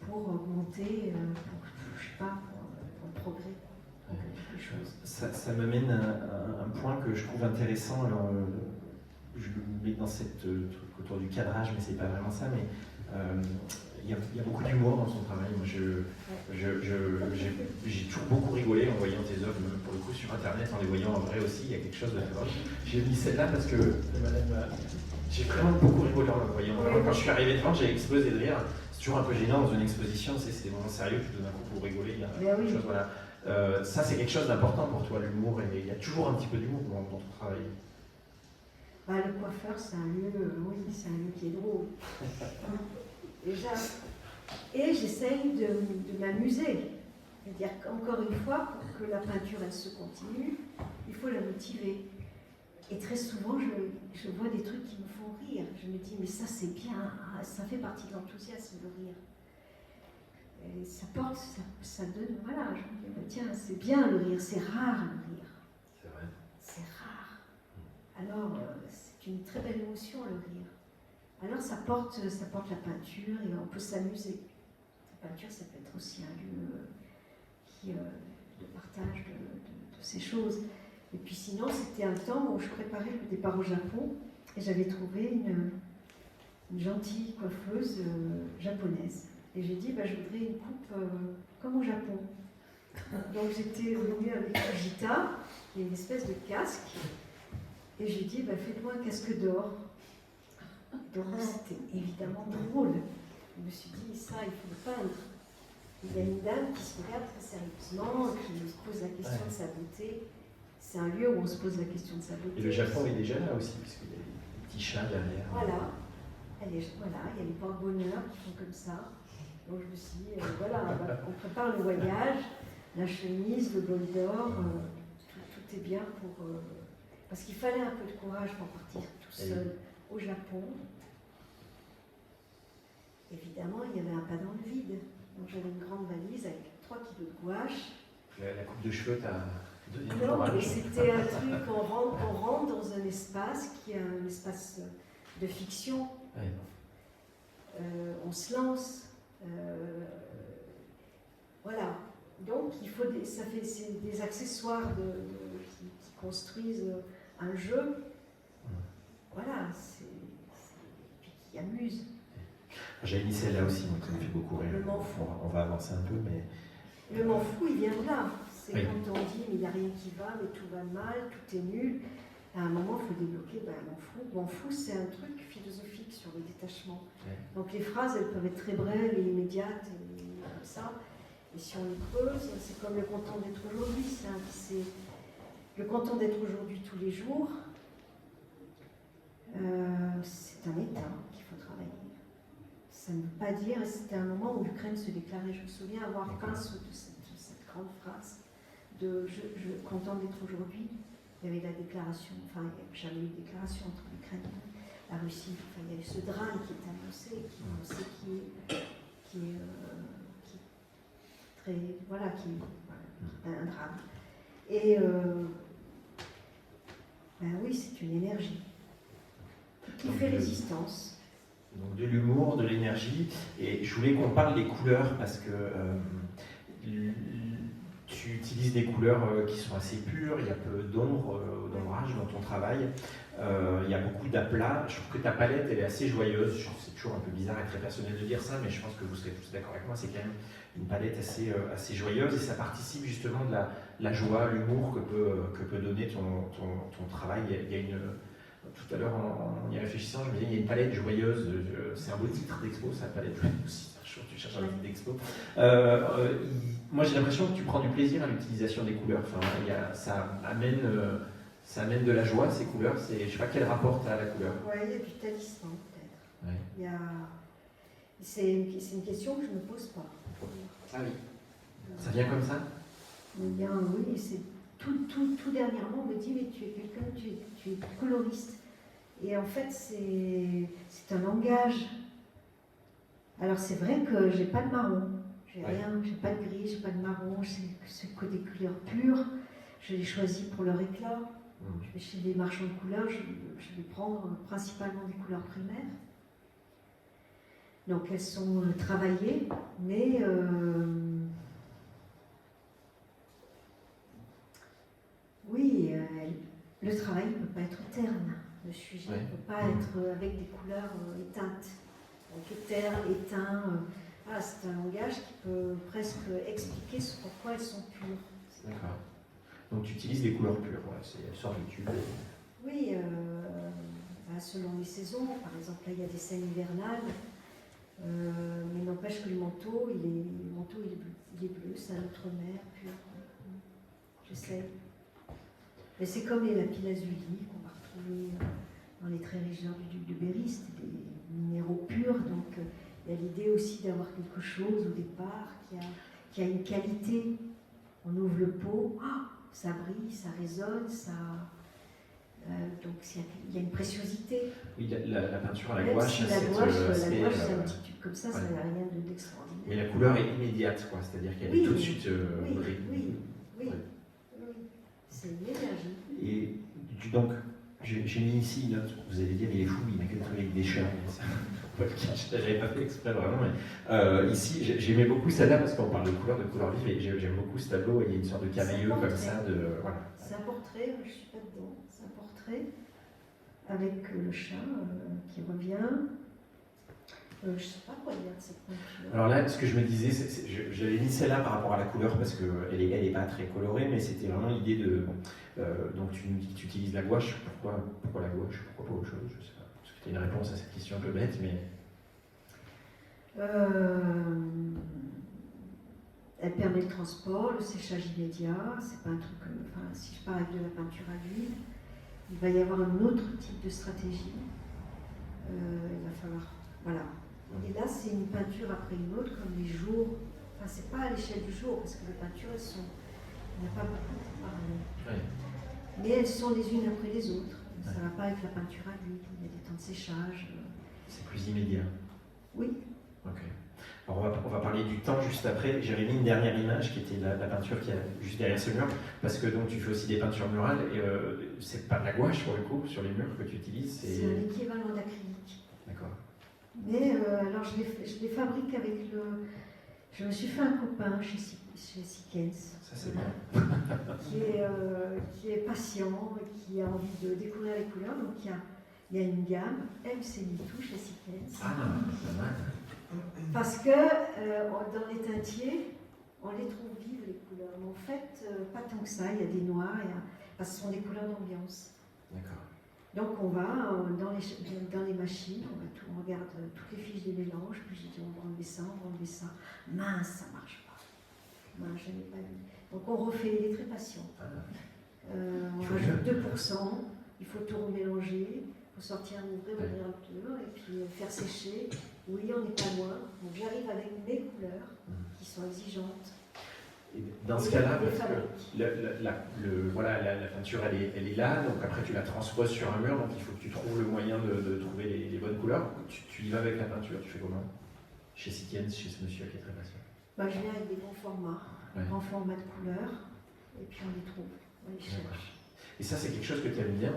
pour augmenter, pour le progrès. Ça m'amène à un point que je trouve intéressant. Alors, je le mets dans cette truc autour du cadrage, mais c'est pas vraiment ça. Mais il y a beaucoup d'humour dans son travail. Moi, j'ai toujours beaucoup rigolé en voyant tes œuvres, pour le coup, sur Internet, en les voyant en vrai aussi. Il y a quelque chose de drôle. J'ai mis celle-là parce que j'ai vraiment beaucoup rigolé en la voyant. Quand je suis arrivé devant, j'ai explosé de rire. C'est toujours un peu gênant dans une exposition, c'est des moments sérieux, puis tout d'un coup, pour rigoler, il y a quelque chose, voilà. Ça, c'est quelque chose d'important pour toi, l'humour, et il y a toujours un petit peu d'humour dans ton travail. Le coiffeur, c'est un lieu, c'est un lieu qui est drôle. Et j'essaye de m'amuser. C'est-à-dire qu'encore une fois, pour que la peinture elle se continue, il faut la motiver. Et très souvent, je vois des trucs qui me font rire. Je me dis, mais ça c'est bien, ça fait partie de l'enthousiasme, le rire. Et ça porte, ça donne, voilà, je me dis, tiens, c'est bien le rire, c'est rare le rire. C'est vrai. C'est rare. Alors, c'est une très belle émotion le rire. Alors ça porte la peinture et on peut s'amuser. La peinture, ça peut être aussi un lieu de partage de ces choses. Et puis sinon, c'était un temps où je préparais le départ au Japon et j'avais trouvé une gentille coiffeuse japonaise. Et j'ai dit, je voudrais une coupe comme au Japon. Donc j'étais venue avec Fujita qui est une espèce de casque. Et je lui dis, faites-moi un casque d'or. Donc c'était évidemment drôle. Je me suis dit, ça, il faut le peindre. Il y a une dame qui se regarde très sérieusement, qui se pose la question de sa beauté. C'est un lieu où on se pose la question de sa beauté. Et le Japon est déjà là aussi, puisqu'il y a des petits chats derrière. Voilà. Il y a les porte-bonheur qui font comme ça. Donc je me suis dit, on prépare le voyage, la chemise, le bol d'or, tout est bien pour... parce qu'il fallait un peu de courage pour partir tout seul au Japon. Évidemment, il y avait un pas dans le vide. Donc j'avais une grande valise avec 3 kilos de gouache. La coupe de cheveux t'a donné du Non, courage. mais c'était un truc, on rentre dans un espace qui est un espace de fiction. Ouais. On se lance. Voilà. Donc il faut c'est des accessoires qui construisent un jeu. Voilà, puis qui amuse. J'ai mis celle-là aussi, donc ça me fait beaucoup rire. Le m'en fous. On va avancer un peu, mais... Le m'en fous, il vient de là. C'est Oui. quand on dit, mais il n'y a rien qui va, mais tout va mal, tout est nul. À un moment, il faut débloquer, m'en fous. M'en fous, c'est un truc philosophique sur le détachement. Ouais. Donc les phrases, elles peuvent être très brèves et immédiates, et comme ça. Et si on les creuse, c'est comme le content d'être aujourd'hui. C'est le content d'être aujourd'hui tous les jours. C'est un état qu'il faut travailler. Ça ne veut pas dire, et c'était un moment où l'Ukraine se déclarait, je me souviens avoir peint cette grande phrase de je content d'être aujourd'hui. Il y avait la déclaration, enfin, il n'y avait jamais eu de déclaration entre l'Ukraine et la Russie. Enfin, il y avait ce drame qui est annoncé, qui est très, voilà, qui est un drame. Et oui, c'est une énergie qui fait résistance. Donc de l'humour, de l'énergie, et je voulais qu'on parle des couleurs parce que tu utilises des couleurs qui sont assez pures, il y a peu d'ombre, d'ombrage dans ton travail, il y a beaucoup d'aplats. Je trouve que ta palette elle est assez joyeuse. C'est toujours un peu bizarre et très personnel de dire ça, mais je pense que vous serez tous d'accord avec moi, c'est quand même une palette assez joyeuse et ça participe justement de la joie, l'humour que peut donner ton travail. Il y a une... Tout à l'heure, en y réfléchissant, je me disais, il y a une palette joyeuse, c'est un beau titre d'expo, ça, palette joyeuse aussi, tu cherches un titre d'expo. Moi, j'ai l'impression que tu prends du plaisir à l'utilisation des couleurs. Enfin, ça amène de la joie, ces couleurs. Je ne sais pas quel rapport tu as à la couleur. Oui, il y a du talisman, peut-être. Ouais. C'est une question que je ne me pose pas. Ah oui. Ça vient comme ça? Oui, c'est tout dernièrement, on me dit, mais tu es quelqu'un, tu es coloriste. Et en fait, c'est un langage. Alors c'est vrai que j'ai pas de marron, j'ai rien, j'ai pas de gris, j'ai pas de marron, c'est que des couleurs pures. Je les choisis pour leur éclat. Je vais chez les marchands de couleurs, je vais prendre principalement des couleurs primaires. Donc elles sont travaillées, mais oui, le travail ne peut pas être terne. Le sujet ne peut pas être avec des couleurs éteintes. Donc éther, éteint, c'est un langage qui peut presque expliquer pourquoi elles sont pures. D'accord. Donc tu utilises des couleurs pures, elles sortent du tube. Oui, selon les saisons, par exemple là il y a des scènes hivernales, mais n'empêche que le manteau il est bleu, c'est un outre-mer pur. J'essaie. Mais c'est comme les lapis-lazuli qu'on va retrouver dans les très riches heures du duc de Berry, c'était des minéraux purs, donc il y a l'idée aussi d'avoir quelque chose au départ qui a une qualité. On ouvre le pot, ça brille, ça résonne, donc il y a une préciosité. Oui, la peinture à la Même gouache, si la gouache, c'est un petit tube comme ça, ça n'a rien d'extraordinaire. Mais la couleur est immédiate, c'est-à-dire qu'elle est tout de suite Oui. C'est une énergie. Et donc, j'ai mis ici une note, vous allez dire, il est fou, il n'a qu'à travailler avec des chats. Je n'avais pas fait exprès vraiment, mais ici, j'aimais beaucoup celle-là parce qu'on parle de couleurs vives, et j'aime beaucoup ce tableau, il y a une sorte de camailleux comme ça. Voilà. C'est un portrait, je ne suis pas dedans, c'est un portrait avec le chat qui revient. Je ne sais pas quoi dire de cette peinture. Alors là, ce que je me disais, j'avais mis celle-là par rapport à la couleur parce qu'elle est pas très colorée, mais c'était vraiment l'idée de. Donc tu nous dis que tu utilises la gouache. Pourquoi la gouache? Pourquoi pas autre chose? Je sais pas. Parce que tu as une réponse à cette question un peu bête, mais. Elle permet le transport, le séchage immédiat. C'est pas un truc. Enfin, si je parle de la peinture à l'huile, il va y avoir un autre type de stratégie. Il va falloir. Voilà. Et là, c'est une peinture après une autre, comme les jours. Enfin, c'est pas à l'échelle du jour, parce que les peintures, elles sont. Il n'y a pas beaucoup de parallèles. Oui. Mais elles sont les unes après les autres. Ça ne va pas avec la peinture à l'huile. Il y a des temps de séchage. C'est plus immédiat. Oui. Ok. Alors on va parler du temps juste après. J'avais mis une dernière image qui était la peinture qui est juste derrière ce mur, parce que donc tu fais aussi des peintures murales et c'est pas de la gouache pour le coup sur les murs que tu utilises. C'est un équivalent d'acrylique. D'accord. Mais alors je les fabrique avec le. Je me suis fait un copain chez Sickens. Ça c'est bien. qui est patient, qui a envie de découvrir les couleurs. Donc il y a une gamme MC Mitou chez Sickens. Ah, pas mal. Parce que dans les teintiers, on les trouve vives les couleurs. Mais en fait, pas tant que ça. Il y a des noirs, parce que ce sont des couleurs d'ambiance. D'accord. Donc on va dans les machines, on regarde toutes les fiches des mélanges, puis je dis on va enlever ça, on va enlever ça. Mince, ça marche pas. Mince, je n'ai pas vu. Donc on refait, il est très patient. On rajoute 2%, il faut tout remélanger, il faut sortir un vrai modérateur et puis faire sécher. Oui, on n'est pas loin. Donc j'arrive avec mes couleurs qui sont exigeantes. Et dans ce cas-là, parce que la peinture elle est là, donc après tu la transposes sur un mur, donc il faut que tu trouves le moyen de trouver les bonnes couleurs. Tu y vas avec la peinture, tu fais comment? Chez Sickens, chez ce monsieur qui est très patient. Je viens avec des grands formats, grands formats de couleurs, et puis on les trouve, on les cherche. Et ça c'est quelque chose que tu aimes bien,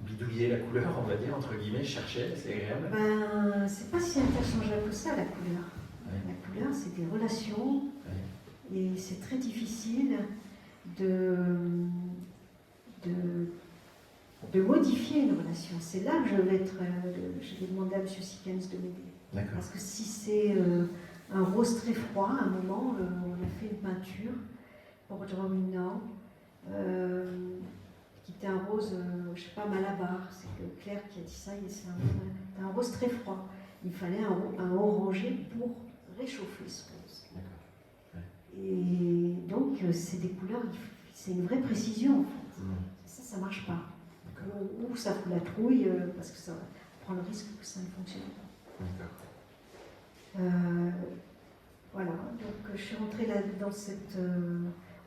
bidouiller la couleur, on va dire, entre guillemets, chercher, c'est agréable? C'est pas si interchangeable que ça la couleur. Ouais. La couleur c'est des relations. Ouais. Et c'est très difficile de modifier une relation. C'est là que je vais demander à M. Sickens de m'aider. D'accord. Parce que si c'est un rose très froid, à un moment, on a fait une peinture pour Drominant, qui était un rose, je ne sais pas, Malabar. C'est Claire qui a dit ça, c'est un rose très froid. Il fallait un orangé pour réchauffer ce rose. D'accord. Et donc, c'est des couleurs, c'est une vraie précision en fait. Ça marche pas. Ou ça fout la trouille, parce que ça prend le risque que ça ne fonctionne pas. Voilà, donc je suis rentrée là dans cette.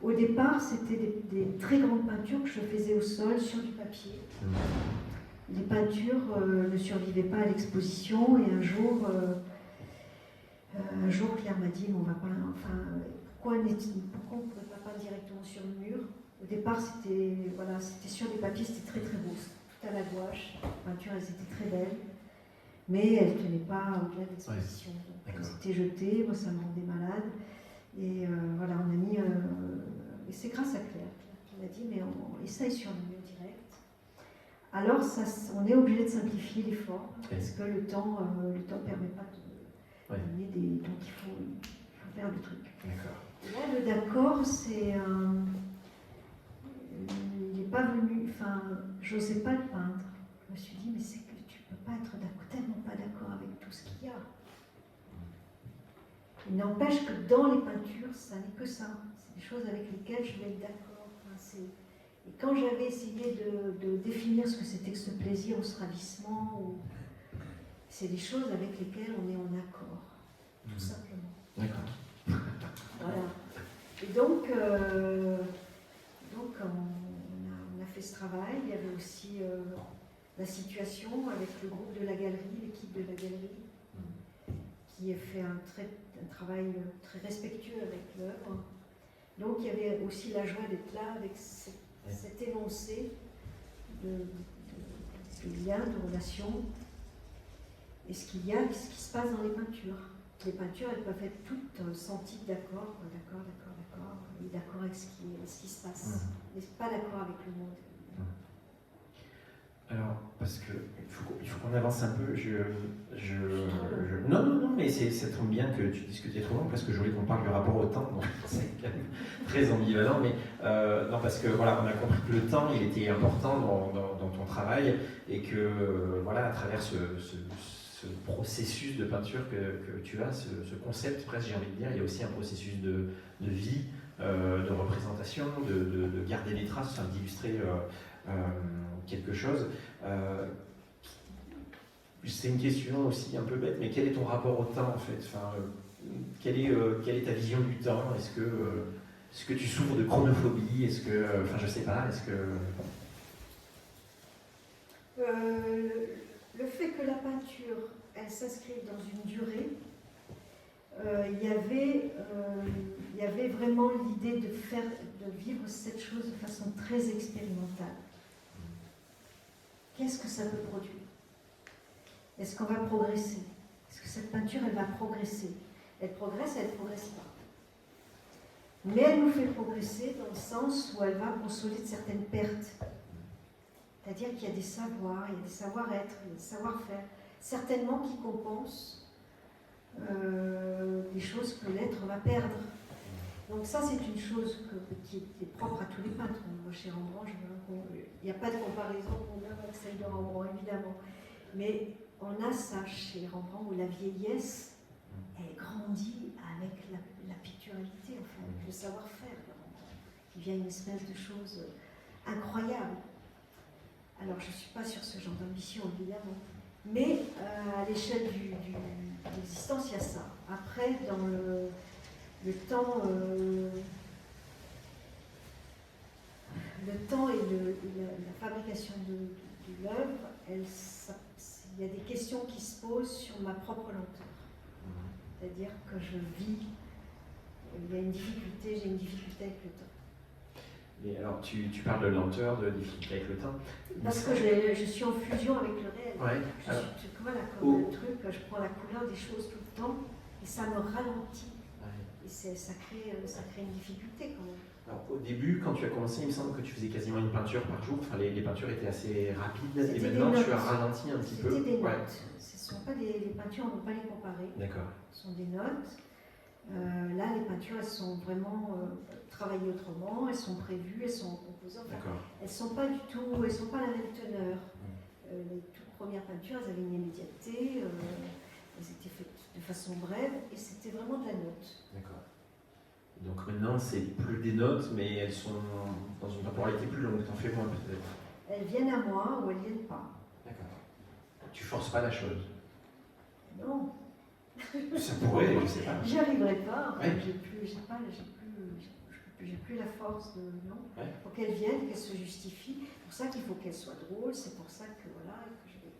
Au départ, c'était des très grandes peintures que je faisais au sol sur du papier. Les peintures ne survivaient pas à l'exposition, et un jour, Claire m'a dit on va pas. Pourquoi on ne pouvait pas peindre directement sur le mur? Au départ, c'était sur des papiers, c'était très très beau, tout à la gouache. Les peintures, elles étaient très belles, mais elles ne tenaient pas au-delà de l'exposition. Donc, elles étaient jetées, moi ça me rendait malade. Et on a mis. Et c'est grâce à Claire qui m'a dit mais on essaye sur le mur direct. Alors, on est obligé de simplifier l'effort, parce que le temps ne permet pas de donner des. Donc il faut faire le truc. D'accord. Là, le d'accord, c'est. Il n'est pas venu. Enfin, j'osais pas le peindre. Je me suis dit, mais c'est que tu ne peux pas être tellement pas d'accord avec tout ce qu'il y a. Il n'empêche que dans les peintures, ça n'est que ça. C'est des choses avec lesquelles je vais être d'accord. Et quand j'avais essayé de définir ce que c'était que ce plaisir ou ce ravissement, c'est des choses avec lesquelles on est en accord, tout simplement. D'accord. Voilà. Et donc on a fait ce travail. Il y avait aussi la situation avec le groupe de la galerie, l'équipe de la galerie, qui a fait un travail très respectueux avec l'œuvre. Donc il y avait aussi la joie d'être là avec cet énoncé de lien, de relation, et ce qui se passe dans les peintures. Les peintures, elles peuvent être toutes senties d'accord, et d'accord avec ce qui se passe, mais pas d'accord avec le monde. Alors, parce qu'il faut qu'on avance un peu. Non, mais ça tombe bien que tu discutais trop long parce que je voulais qu'on parle du rapport au temps. Donc c'est quand même très ambivalent. Mais non, parce que voilà, on a compris que le temps, il était important dans ton travail et que voilà, à travers ce processus de peinture que tu as, ce concept, presque j'ai envie de dire, il y a aussi un processus de vie, de représentation, de garder des traces, enfin, d'illustrer quelque chose. C'est une question aussi un peu bête, mais quel est ton rapport au temps en fait? Enfin, quelle est ta vision du temps? Est-ce que tu souffres de chronophobie? Est-ce que, enfin, je sais pas. Est-ce que le fait que la peinture, elle s'inscrive dans une durée, il y avait vraiment l'idée de vivre cette chose de façon très expérimentale. Qu'est-ce que ça peut produire? Est-ce qu'on va progresser? Est-ce que cette peinture, elle va progresser? Elle progresse pas. Mais elle nous fait progresser dans le sens où elle va consoler de certaines pertes. C'est-à-dire qu'il y a des savoirs, il y a des savoir-être, il y a des savoir-faire, certainement qui compensent des choses que l'être va perdre. Donc ça, c'est une chose qui est propre à tous les peintres. Moi, chez Rembrandt, il n'y a pas de comparaison qu'on a avec celle de Rembrandt, évidemment. Mais on a ça chez Rembrandt, où la vieillesse, elle grandit avec la picturalité, enfin, avec le savoir-faire de Rembrandt. Il vient une espèce de chose incroyable. Alors, je ne suis pas sur ce genre d'ambition, évidemment. Mais à l'échelle de l'existence, il y a ça. Après, dans le temps et la fabrication de l'œuvre, il y a des questions qui se posent sur ma propre lenteur. C'est-à-dire que je vis, il y a une difficulté, j'ai une difficulté avec le temps. Mais alors, tu parles de lenteur, de difficulté avec le temps. Parce que je suis en fusion avec le réel. Ouais, Voilà, comme un truc, je prends la couleur des choses tout le temps et ça me ralentit. Ouais. Et ça crée une difficulté quand même. Alors, au début, quand tu as commencé, il me semble que tu faisais quasiment une peinture par jour. Enfin, les peintures étaient assez rapides et maintenant tu as ralenti un petit peu. C'était des notes. Ce ne sont pas les peintures, on ne peut pas les comparer. D'accord. Ce sont des notes. Là, les peintures, elles sont vraiment travaillées autrement, elles sont prévues, elles sont composées. Enfin, elles ne sont pas du tout, elles sont pas la même teneur. Les toutes premières peintures, elles avaient une immédiateté, elles étaient faites de façon brève et c'était vraiment de la note. D'accord. Donc maintenant, c'est plus des notes, mais elles sont dans une temporalité plus longue. T'en fais moins peut-être. Elles viennent à moi ou elles ne viennent pas. D'accord. Tu forces pas la chose. Non. Ça pourrait, je sais pas. J'y arriverai pas. Ouais. J'ai plus la force de non. Ouais. Il faut qu'elle vienne, qu'elle se justifie. C'est pour ça qu'il faut qu'elle soit drôle. C'est pour ça que voilà, que je vais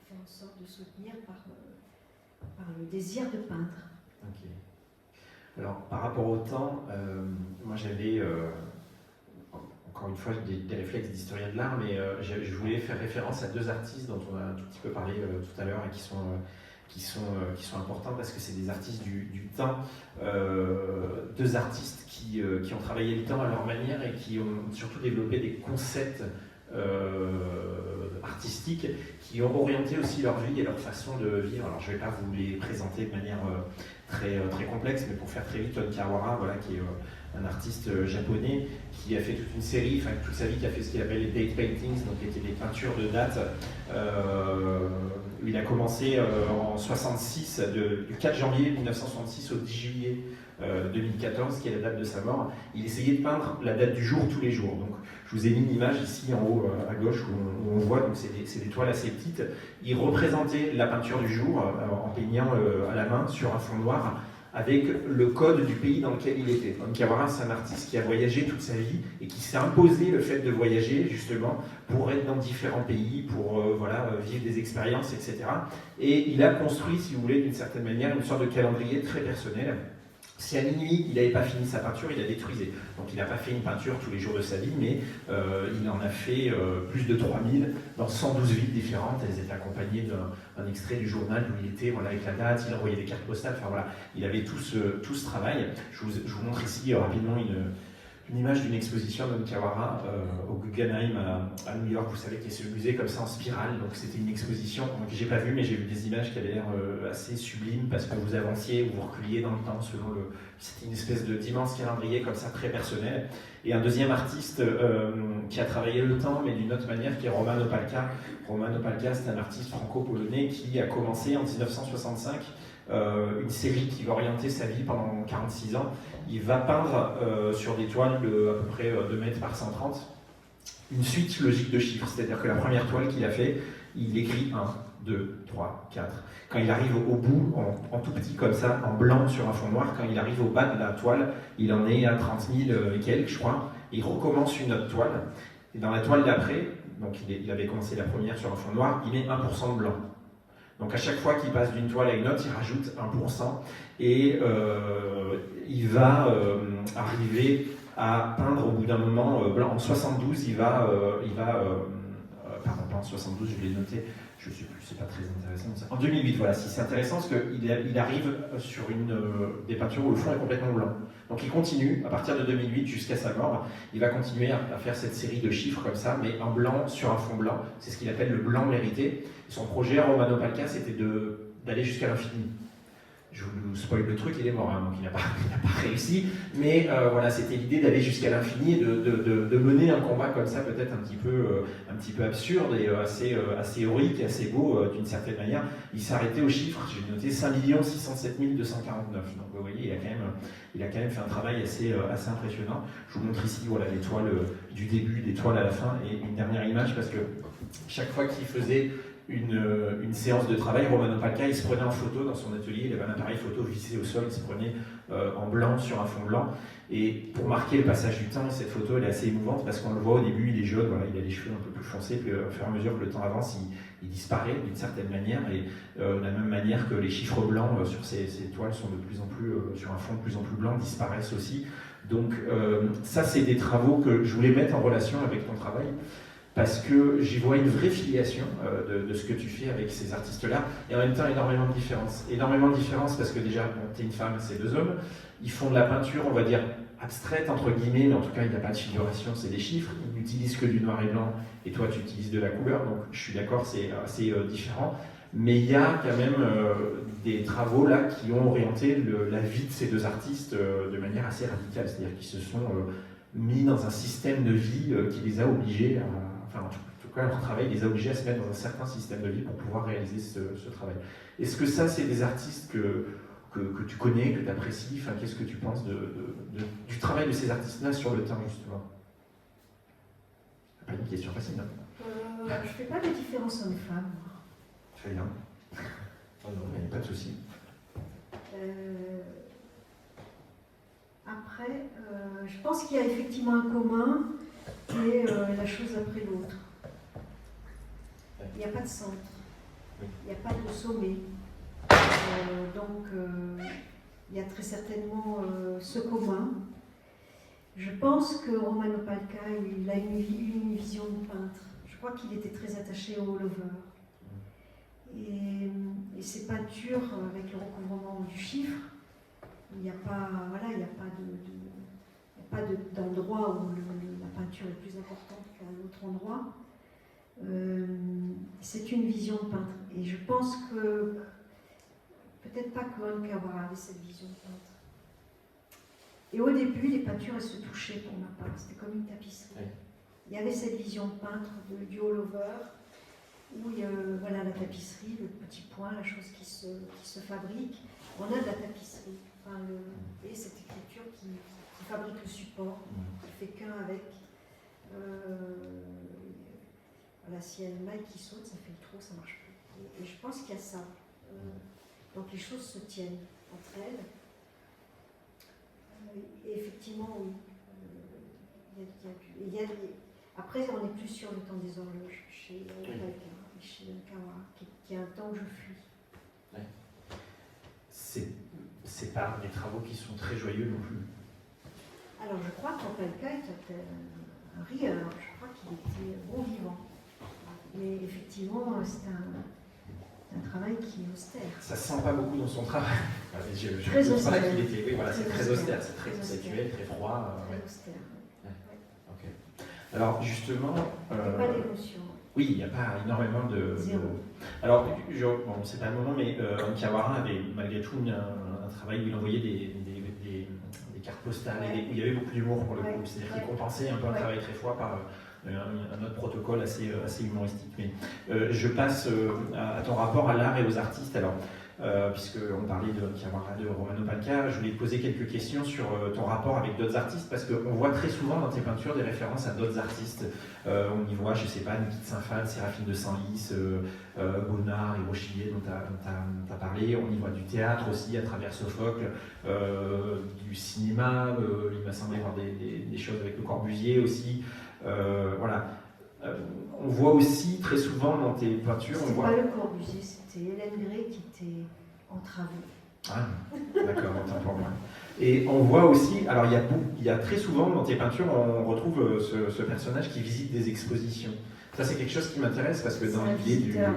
faire en sorte de soutenir par le désir de peindre. Ok. Alors par rapport au temps, moi j'avais encore une fois des réflexes d'historien de l'art, mais je voulais faire référence à deux artistes dont on a un tout petit peu parlé tout à l'heure et qui sont importants parce que c'est des artistes du temps, deux artistes qui ont travaillé le temps à leur manière et qui ont surtout développé des concepts artistiques qui ont orienté aussi leur vie et leur façon de vivre. Alors je ne vais pas vous les présenter de manière très complexe, mais pour faire très vite, Ton Kawara, voilà, qui est un artiste japonais qui a fait toute une série, enfin toute sa vie, qui a fait ce qu'il appelle les date paintings, donc qui étaient des peintures de date. Il a commencé en 66, du 4 janvier 1966 au 10 juillet 2014, qui est la date de sa mort. Il essayait de peindre la date du jour tous les jours. Donc, je vous ai mis une image ici en haut à gauche où on voit, donc c'est des toiles assez petites. Il représentait la peinture du jour en peignant à la main sur un fond noir avec le code du pays dans lequel il était. Donc Kawara, c'est un artiste qui a voyagé toute sa vie et qui s'est imposé le fait de voyager justement pour être dans différents pays, pour vivre des expériences, etc. Et il a construit, si vous voulez, d'une certaine manière, une sorte de calendrier très personnel. Si à minuit, il n'avait pas fini sa peinture, il la détruisait. Donc il n'a pas fait une peinture tous les jours de sa vie, mais il en a fait plus de 3000 dans 112 villes différentes. Elles étaient accompagnées d'un extrait du journal où il était, voilà, avec la date, il envoyait des cartes postales, enfin voilà, il avait tout ce travail. Je vous montre ici rapidement une image d'une exposition d'Onkawara au Guggenheim à New York. Vous savez que c'est le musée comme ça en spirale, donc c'était une exposition que j'ai pas vue, mais j'ai vu des images qui avaient l'air assez sublimes parce que vous avanciez ou vous reculiez dans le temps selon le. C'était une espèce d'immense calendrier comme ça très personnel. Et un deuxième artiste qui a travaillé le temps, mais d'une autre manière, qui est Roman Opalka. Roman Opalka, c'est un artiste franco-polonais qui a commencé en 1965 une série qui va orienter sa vie pendant 46 ans. Il va peindre sur des toiles de à peu près 2 mètres par 130 une suite logique de chiffres, c'est-à-dire que la première toile qu'il a fait, il écrit 1, 2, 3, 4. Quand il arrive au bout, en tout petit comme ça, en blanc sur un fond noir, quand il arrive au bas de la toile, il en est à 30 000 et quelques, je crois, et il recommence une autre toile. Et dans la toile d'après, donc il avait commencé la première sur un fond noir, il met 1% de blanc. Donc à chaque fois qu'il passe d'une toile à une autre, il rajoute 1%, et il va arriver à peindre au bout d'un moment blanc. En 72, pardon, pas en 72, je l'ai noté, je ne sais plus, c'est pas très intéressant. Ça. En 2008, voilà, si c'est intéressant, parce qu'il arrive sur des peintures où le fond est complètement blanc. Donc il continue, à partir de 2008 jusqu'à sa mort, il va continuer à faire cette série de chiffres comme ça, mais en blanc sur un fond blanc. C'est ce qu'il appelle le blanc mérité. Son projet, Roman Opalka, c'était d'aller jusqu'à l'infini. Je vous spoil le truc, il est mort, hein, donc il n'a pas réussi. Mais voilà, c'était l'idée d'aller jusqu'à l'infini et de mener un combat comme ça, peut-être un petit peu absurde et assez héroïque et assez beau d'une certaine manière. Il s'arrêtait aux chiffres, j'ai noté 5 607 249. Donc vous voyez, il a quand même fait un travail assez impressionnant. Je vous montre ici voilà, les toiles du début, des toiles à la fin, et une dernière image, parce que chaque fois qu'il faisait une séance de travail, Roman Opalka, il se prenait en photo dans son atelier, il avait un appareil photo vissé au sol, il se prenait en blanc sur un fond blanc. Et pour marquer le passage du temps, cette photo elle est assez émouvante parce qu'on le voit au début, il est jaune, voilà, il a les cheveux un peu plus foncés, puis au fur et à mesure que le temps avance, il disparaît d'une certaine manière. Et de la même manière que les chiffres blancs sur ces toiles sont de plus en plus, sur un fond de plus en plus blanc, disparaissent aussi. Donc ça, c'est des travaux que je voulais mettre en relation avec ton travail, parce que j'y vois une vraie filiation de ce que tu fais avec ces artistes-là, et en même temps énormément de différences. Énormément de différences parce que déjà, bon, tu es une femme, c'est 2 hommes, ils font de la peinture, on va dire, abstraite, entre guillemets, mais en tout cas, il n'y a pas de figuration, c'est des chiffres, ils n'utilisent que du noir et blanc, et toi, tu utilises de la couleur, donc je suis d'accord, c'est assez différent. Mais il y a quand même des travaux là qui ont orienté la vie de ces 2 artistes de manière assez radicale, c'est-à-dire qu'ils se sont mis dans un système de vie qui les a obligés à... Enfin, en tout cas, leur travail les a obligés à se mettre dans un certain système de vie pour pouvoir réaliser ce travail. Est-ce que ça, c'est des artistes que tu connais, que tu apprécies? Enfin, qu'est-ce que tu penses du travail de ces artistes-là sur le temps, justement? Pas une question facile, non? Je ne fais pas de différence homme-femme. Très bien. Oh non, il n'y a pas de souci. Après, je pense qu'il y a effectivement un commun qui est la chose après l'autre. Il n'y a pas de centre, il n'y a pas de sommet. Donc, il y a très certainement ce commun. Je pense que Roman Opalka, il a une vision de peintre. Je crois qu'il était très attaché au all-over. Et ces peintures, avec le recouvrement du chiffre, il n'y a pas, voilà, il n'y a pas d'endroit où la peinture est plus importante qu'à un autre endroit. C'est une vision de peintre. Et je pense que, peut-être pas que Onkawara avait cette vision de peintre. Et au début, les peintures, elles se touchaient pour ma part. C'était comme une tapisserie. Oui. Il y avait cette vision de peintre du all-over, où il y a voilà, la tapisserie, le petit point, la chose qui se fabrique. On a de la tapisserie. Enfin, et cette écriture qui fabrique le support, qui fait qu'un avec. Voilà, s'il y a une maille qui saute, ça fait le trou, ça marche plus. Et je pense qu'il y a ça. Donc les choses se tiennent entre elles. Et effectivement, oui. Après, on n'est plus sur le temps des horloges chez Opalka et chez Onkawara, qui est un temps que je fuis. Ouais. C'est pas des travaux qui sont très joyeux non plus. Alors, je crois qu'Opalka était un rieur. Je crois qu'il était bon vivant. Mais effectivement, c'est un travail qui est austère. Ça se sent pas beaucoup dans son travail. Très austère. Oui, voilà, c'est très austère, c'est très conceptuel, très froid. Très austère. Alors justement... Il n'y a pas d'émotion. Oui, il n'y a pas énormément de... Zéro. Alors, bon, c'est pas le moment, mais Kiawara avait malgré tout un travail où il envoyait des cartes postales, Ouais. où il y avait beaucoup d'humour pour le Ouais. coup. C'est-à-dire qu'il Ouais. compensait un peu un Ouais. travail très froid par un autre protocole assez humoristique. Mais je passe à ton rapport à l'art et aux artistes. Alors, puisqu'on parlait de Kiawara, de Romano Palca, je voulais te poser quelques questions sur ton rapport avec d'autres artistes, parce qu'on voit très souvent dans tes peintures des références à d'autres artistes. On y voit, je sais pas, Niki de Saint-Phal, Séraphine de Senlis, Bonnard, Hiroshige dont tu as parlé. On y voit du théâtre aussi à travers Sophocle, du cinéma, il m'a semblé voir des choses avec Le Corbusier aussi. Voilà. On voit aussi très souvent dans tes peintures, on C'était voit... pas Le Corbusier, c'était Hélène Gray qui était en travaux. Ah, d'accord, autant pour moi. Et on voit aussi, alors il y a très souvent dans tes peintures, on retrouve ce personnage qui visite des expositions. Ça, c'est quelque chose qui m'intéresse parce que dans C'est un l'idée visiteur.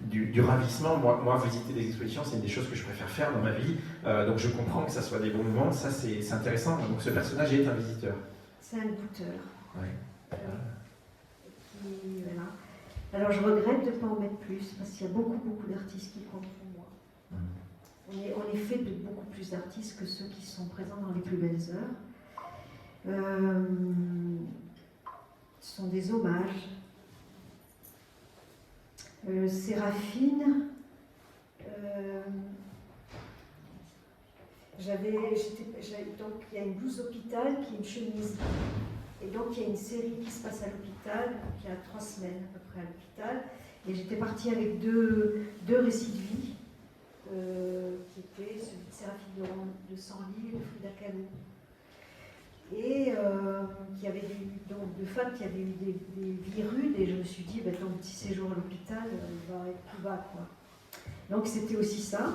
du ravissement, moi, visiter des expositions, c'est une des choses que je préfère faire dans ma vie. Donc je comprends que ça soit des bons moments, ça c'est intéressant. Donc ce personnage est un visiteur. C'est un goûteur. Ouais. Voilà. Alors je regrette de ne pas en mettre plus, parce qu'il y a beaucoup d'artistes qui comptent pour moi. On est fait de beaucoup plus d'artistes que ceux qui sont présents dans les plus belles heures. Ce sont des hommages. Séraphine, donc il y a une blouse hôpital qui est une chemise. Et donc il y a une série qui se passe à l'hôpital, donc il y a 3 semaines à peu près à l'hôpital. Et j'étais partie avec deux récits de vie, qui étaient celui de Séraphine de Senlis et de Frida Kahlo. Et qui avait donc deux femmes qui avaient eu des vies rudes, et je me suis dit, ton petit séjour à l'hôpital va être plus bas, quoi. Donc c'était aussi ça.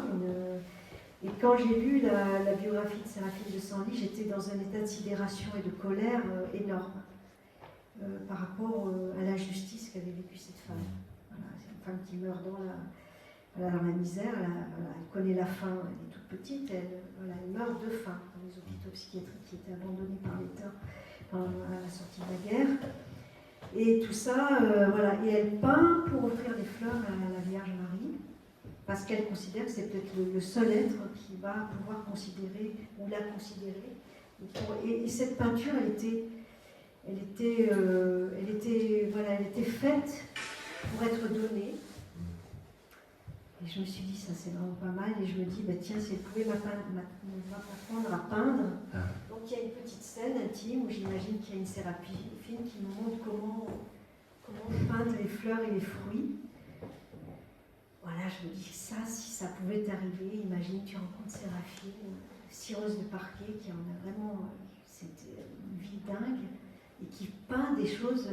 Et quand j'ai lu la biographie de Séraphine de Senlis, j'étais dans un état de sidération et de colère énorme par rapport à l'injustice qu'avait vécue cette femme. Voilà, c'est une femme qui meurt dans la misère, elle connaît la faim, elle est toute petite, elle meurt de faim dans les hôpitaux psychiatriques qui étaient abandonnés par l'État à la sortie de la guerre. Et tout ça, voilà. Et elle peint pour offrir des fleurs à la Vierge Marie, parce qu'elle considère que c'est peut-être le seul être qui va pouvoir considérer, ou la considérer. Et cette peinture, elle était faite pour être donnée. Et je me suis dit, ça c'est vraiment pas mal. Et je me dis, tiens, si elle pouvait m'apprendre à peindre. Donc il y a une petite scène intime où j'imagine qu'il y a une Séraphine qui nous montre comment peindre les fleurs et les fruits. Voilà, je me dis, ça, si ça pouvait t'arriver, imagine, tu rencontres Séraphine, cireuse de parquet, qui en a vraiment, c'était une vie dingue, et qui peint des choses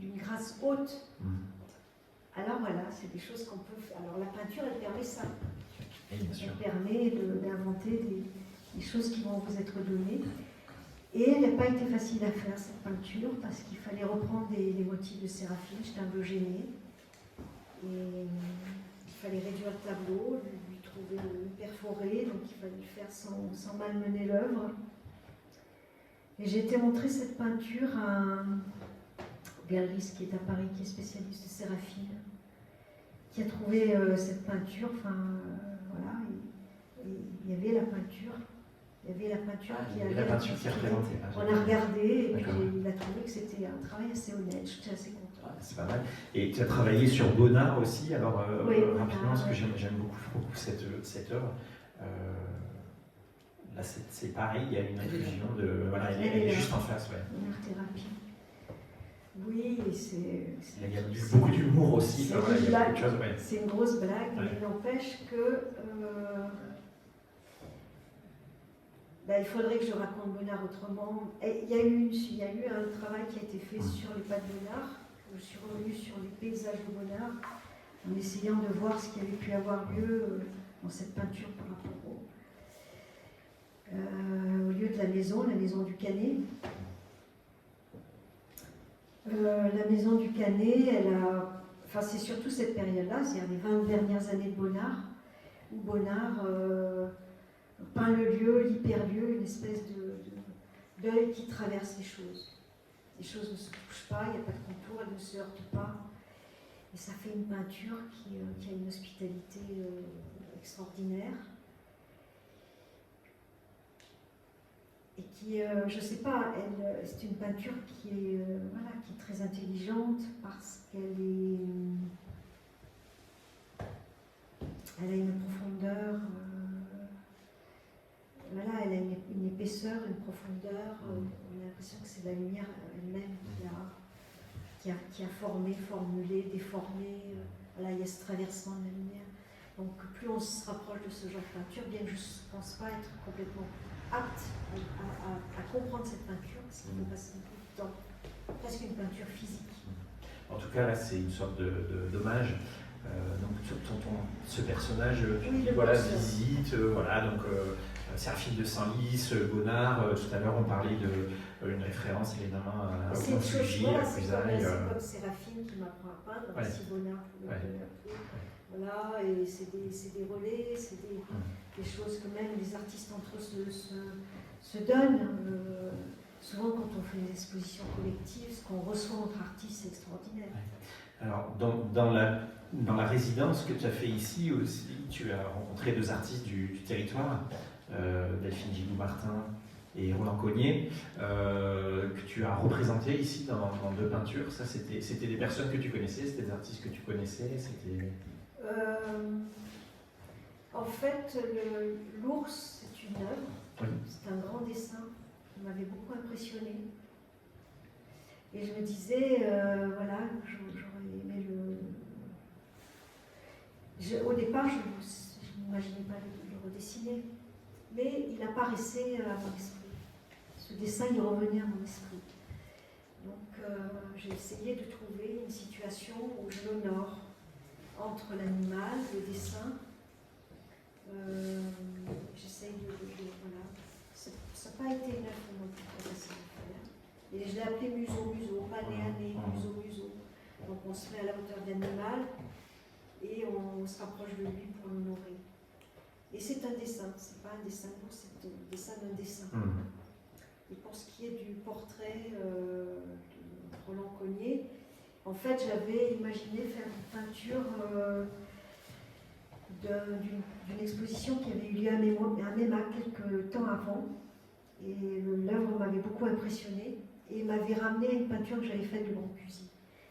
d'une grâce haute. Alors voilà, c'est des choses qu'on peut faire. Alors la peinture, elle permet ça. Elle permet d'inventer des choses qui vont vous être données. Et elle n'a pas été facile à faire, cette peinture, parce qu'il fallait reprendre les motifs de Séraphine. J'étais un peu gênée. Et il fallait réduire le tableau, lui trouver une perforée, donc il fallait le faire sans malmener l'œuvre. Et j'ai été montrer cette peinture à un galeriste qui est à Paris, qui est spécialiste de Séraphine, qui a trouvé cette peinture, voilà, et il y avait la peinture. Il y avait la peinture qui est représentée. On a regardé et puis il a trouvé que c'était un travail assez honnête. J'étais assez contente. C'est pas mal. Et tu as travaillé sur Bonnard aussi, alors oui, rapidement, parce que j'aime beaucoup cette œuvre. Là, c'est pareil, il y a une inclusion de. Voilà, elle est juste en face, ouais. Une art-thérapie. Oui, et c'est. Il y a beaucoup d'humour aussi. C'est une grosse blague, mais il n'empêche que. Il faudrait que je raconte Bonnard autrement. Il y a eu un travail qui a été fait sur les pas de Bonnard. Je suis revenue sur les paysages de Bonnard en essayant de voir ce qui avait pu avoir lieu dans cette peinture par rapport au lieu de la maison du Canet. La maison du Canet, c'est surtout cette période-là, c'est-à-dire les 20 dernières années de Bonnard, où Bonnard peint le lieu, l'hyperlieu, une espèce de deuil qui traverse les choses. les choses ne se touchent pas, il n'y a pas de contour, elles ne se heurtent pas. Et ça fait une peinture qui a une hospitalité extraordinaire. Et qui, je ne sais pas, c'est une peinture qui est très intelligente parce elle a une profondeur, elle a une épaisseur, une profondeur. On a l'impression que c'est la lumière elle-même qui a formé, formulé, déformé. Il y a ce traversement de la lumière. Donc plus on se rapproche de ce genre de peinture, bien que je ne pense pas être complètement apte à comprendre cette peinture, parce qu'il faut passer beaucoup de temps, presque une peinture physique. En tout cas, là, c'est une sorte d'hommage. Donc, ce personnage, visite, Séraphine de Saint-Lys, Bonnard. Tout à l'heure, on parlait d'une référence évidemment à c'est une chose, c'est comme Séraphine qui m'apprend à peindre, aussi Bonnard pour le donner. Voilà, et c'est des relais, c'est des choses que même les artistes entre eux se donnent. Souvent, quand on fait des expositions collectives, ce qu'on reçoit entre artistes, c'est extraordinaire. Alors, dans la résidence que tu as fait ici aussi, tu as rencontré 2 artistes du territoire, Delphine Gilou-Martin et Roland Cognier, que tu as représentés ici dans 2 peintures. Ça, c'était des personnes que tu connaissais, c'était des artistes que tu connaissais, En fait, l'ours, c'est une œuvre, oui. C'est un grand dessin qui m'avait beaucoup impressionné. Et je me disais, j'aurais aimé au départ, je n'imaginais pas le redessiner, mais il apparaissait à mon esprit. Ce dessin, il revenait à mon esprit. Donc, j'ai essayé de trouver une situation où je l'honore entre l'animal, le dessin. J'essaye voilà. Ça n'a pas été une œuvre non plus très facile à faire. Et je l'ai appelé museau, pas nez à nez, museau. Donc on se met à la hauteur de l'animal et on se rapproche de lui pour l'honorer. Et c'est un dessin, c'est pas un dessin lourd, c'est le dessin d'un dessin. Et pour ce qui est du portrait de Roland Cognier, en fait j'avais imaginé faire une peinture d'une exposition qui avait eu lieu à Meymac quelques temps avant. Et l'œuvre m'avait beaucoup impressionnée et m'avait ramené à une peinture que j'avais faite de Brancusi.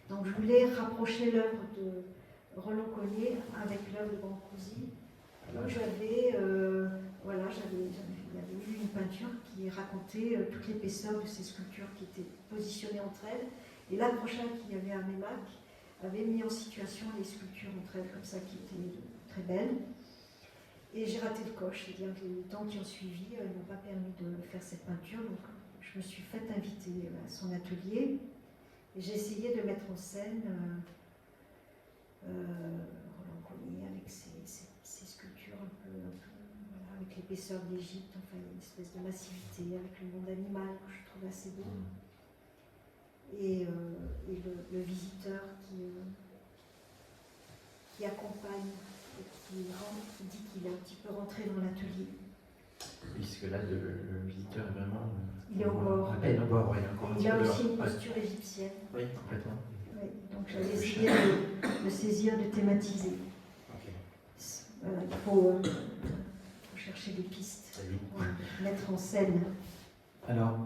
Donc je voulais rapprocher l'œuvre de Roland Cognier avec l'œuvre de Brancusi. Donc il y avait eu une peinture qui racontait toute l'épaisseur de ces sculptures qui étaient positionnées entre elles. Et l'approchage qu'il y avait à Meymac avait mis en situation les sculptures entre elles comme ça qui étaient très belles. Et j'ai raté le coche, c'est-à-dire que les temps qui ont suivi n'ont pas permis de faire cette peinture. Donc je me suis faite inviter à son atelier et j'ai essayé de mettre en scène Roland Cognier avec ses sculptures un peu avec l'épaisseur de l'Égypte, enfin une espèce de massivité avec le monde animal que je trouve assez beau. Et le visiteur qui accompagne et qui dit qu'il est un petit peu rentré dans l'atelier. Puisque là, le visiteur est vraiment... Il est au bord. Il a aussi une posture égyptienne. Oui, complètement. Oui, donc j'avais essayé de saisir, de thématiser. Voilà, il faut chercher des pistes pour mettre en scène. Alors,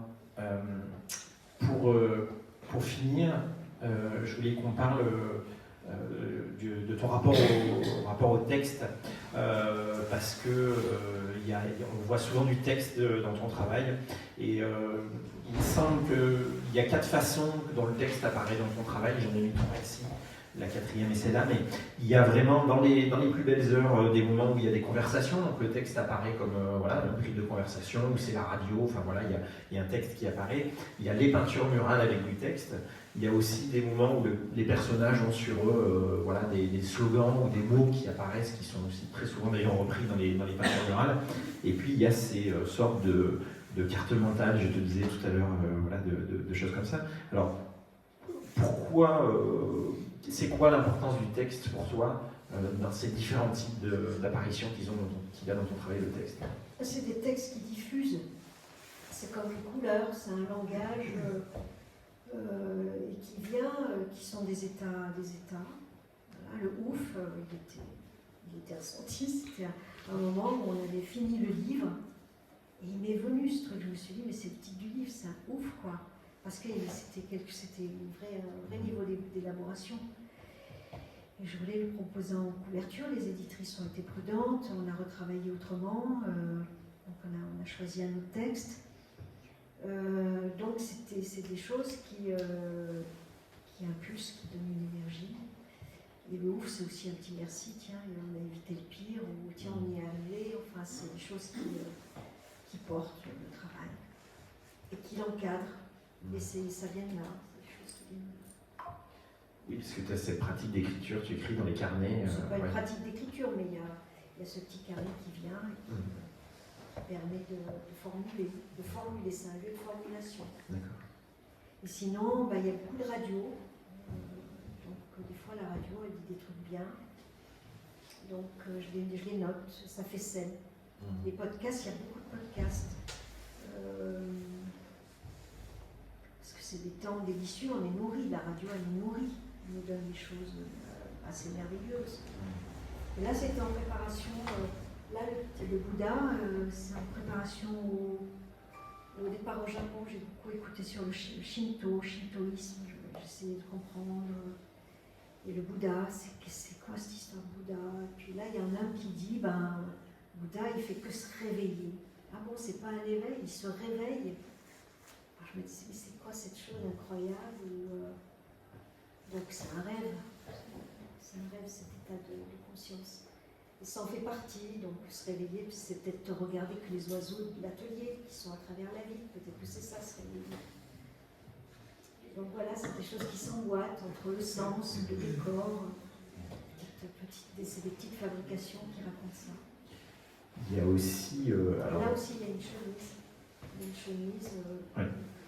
pour finir, je voulais qu'on parle de ton rapport au texte, parce que on voit souvent du texte dans ton travail, et il me semble qu'il y a 4 façons dont le texte apparaît dans ton travail. J'en ai mis 3 ici, la 4e est celle-là, mais il y a vraiment dans les plus belles heures des moments où il y a des conversations, donc le texte apparaît comme un fil de conversation, où c'est la radio, enfin voilà, il y a un texte qui apparaît. Il y a les peintures murales avec du texte. Il y a aussi des moments où les personnages ont sur eux des slogans ou des mots qui apparaissent, qui sont aussi très souvent d'ailleurs repris dans les peintures murales. Et puis il y a ces sortes de cartes mentales, je te disais tout à l'heure, de choses comme ça. Alors, c'est quoi l'importance du texte pour toi dans ces différents types d'apparitions qu'il y a dans ton travail, le texte? C'est des textes qui diffusent. C'est comme les couleurs, c'est un langage et qui vient, qui sont des États. Voilà, le ouf, il était ressenti, c'était un moment où on avait fini le livre, et il m'est venu ce truc, je me suis dit, mais c'est le titre du livre, c'est un ouf, quoi. Parce que c'était un vrai niveau d'élaboration. Et je voulais le proposer en couverture, les éditrices ont été prudentes, on a retravaillé autrement, donc on a choisi un autre texte. Donc c'est des choses qui impulsent, qui donnent une énergie. Et le ouf, c'est aussi un petit merci, tiens, on a évité le pire, ou tiens, on y est arrivé. Enfin, c'est des choses qui portent le travail et qui l'encadrent. Et ça vient de là, c'est des choses qui viennent de là. Oui, parce que tu as cette pratique d'écriture, tu écris dans les carnets. C'est pas une pratique d'écriture, mais il y a ce petit carnet qui vient et qui permet de formuler, c'est un lieu de formulation. D'accord. Et sinon, il y a beaucoup de radio. Donc des fois la radio elle dit des trucs bien. Donc je les note, ça fait scène. Les podcasts, il y a beaucoup de podcasts. Parce que c'est des temps délicieux, on est nourri, la radio elle nous nourrit, elle nous donne des choses assez merveilleuses. Et là c'était en préparation, là le Bouddha, c'est en préparation au départ au Japon, j'ai beaucoup écouté sur le shintoïsme, j'essayais de comprendre. Et le Bouddha, c'est quoi cette histoire de Bouddha? Et puis là, il y en a un qui dit, Bouddha, il fait que se réveiller. Ah bon, c'est pas un éveil, il se réveille. Alors je me dis, mais c'est quoi cette chose incroyable? Donc c'est un rêve. C'est un rêve, cet état de conscience. Et ça en fait partie, donc se réveiller, c'est peut-être regarder que les oiseaux de l'atelier qui sont à travers la vie. Peut-être que c'est ça, se réveiller. Donc voilà, c'est des choses qui s'emboîtent entre le sens, le décor, c'est des petites fabrications qui racontent ça. Il y a aussi... Là aussi, il y a une chemise.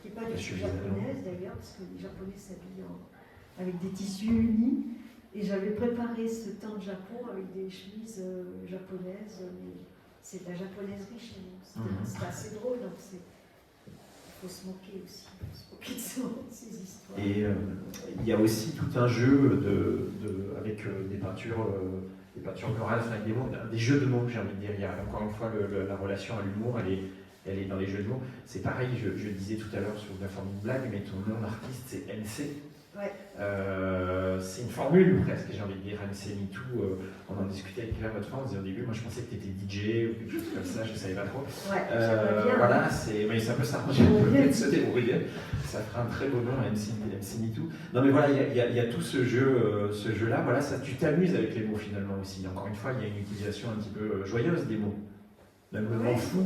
Qui n'est pas du tout japonaise d'ailleurs, parce que les Japonais s'habillent avec des tissus unis. Et j'avais préparé ce temps de Japon avec des chemises japonaises, mais c'est de la japonaiserie chez nous. C'était assez drôle, donc il faut se moquer aussi, de ces histoires. Et il y a aussi tout un jeu avec des peintures murales, avec des mots, des jeux de mots, j'ai envie de dire. Il y a encore une fois la relation à l'humour, elle est dans les jeux de mots. C'est pareil, je disais tout à l'heure sous la forme d'une blague, mais ton nom d'artiste c'est MC. Ouais. C'est une formule presque, j'ai envie de dire, MC MeToo. On en discutait avec Claire, votre femme, on disait au début, moi je pensais que tu étais DJ ou quelque chose comme ça, je ne savais pas trop. Ouais, bien. Voilà, mais ça peut s'arranger, peut-être se débrouiller. Ça fera un très beau nom, MC MeToo. Non mais voilà, il y a tout ce jeu-là, voilà, ça, tu t'amuses avec les mots finalement aussi. Encore une fois, il y a une utilisation un petit peu joyeuse des mots. Même le mot fou,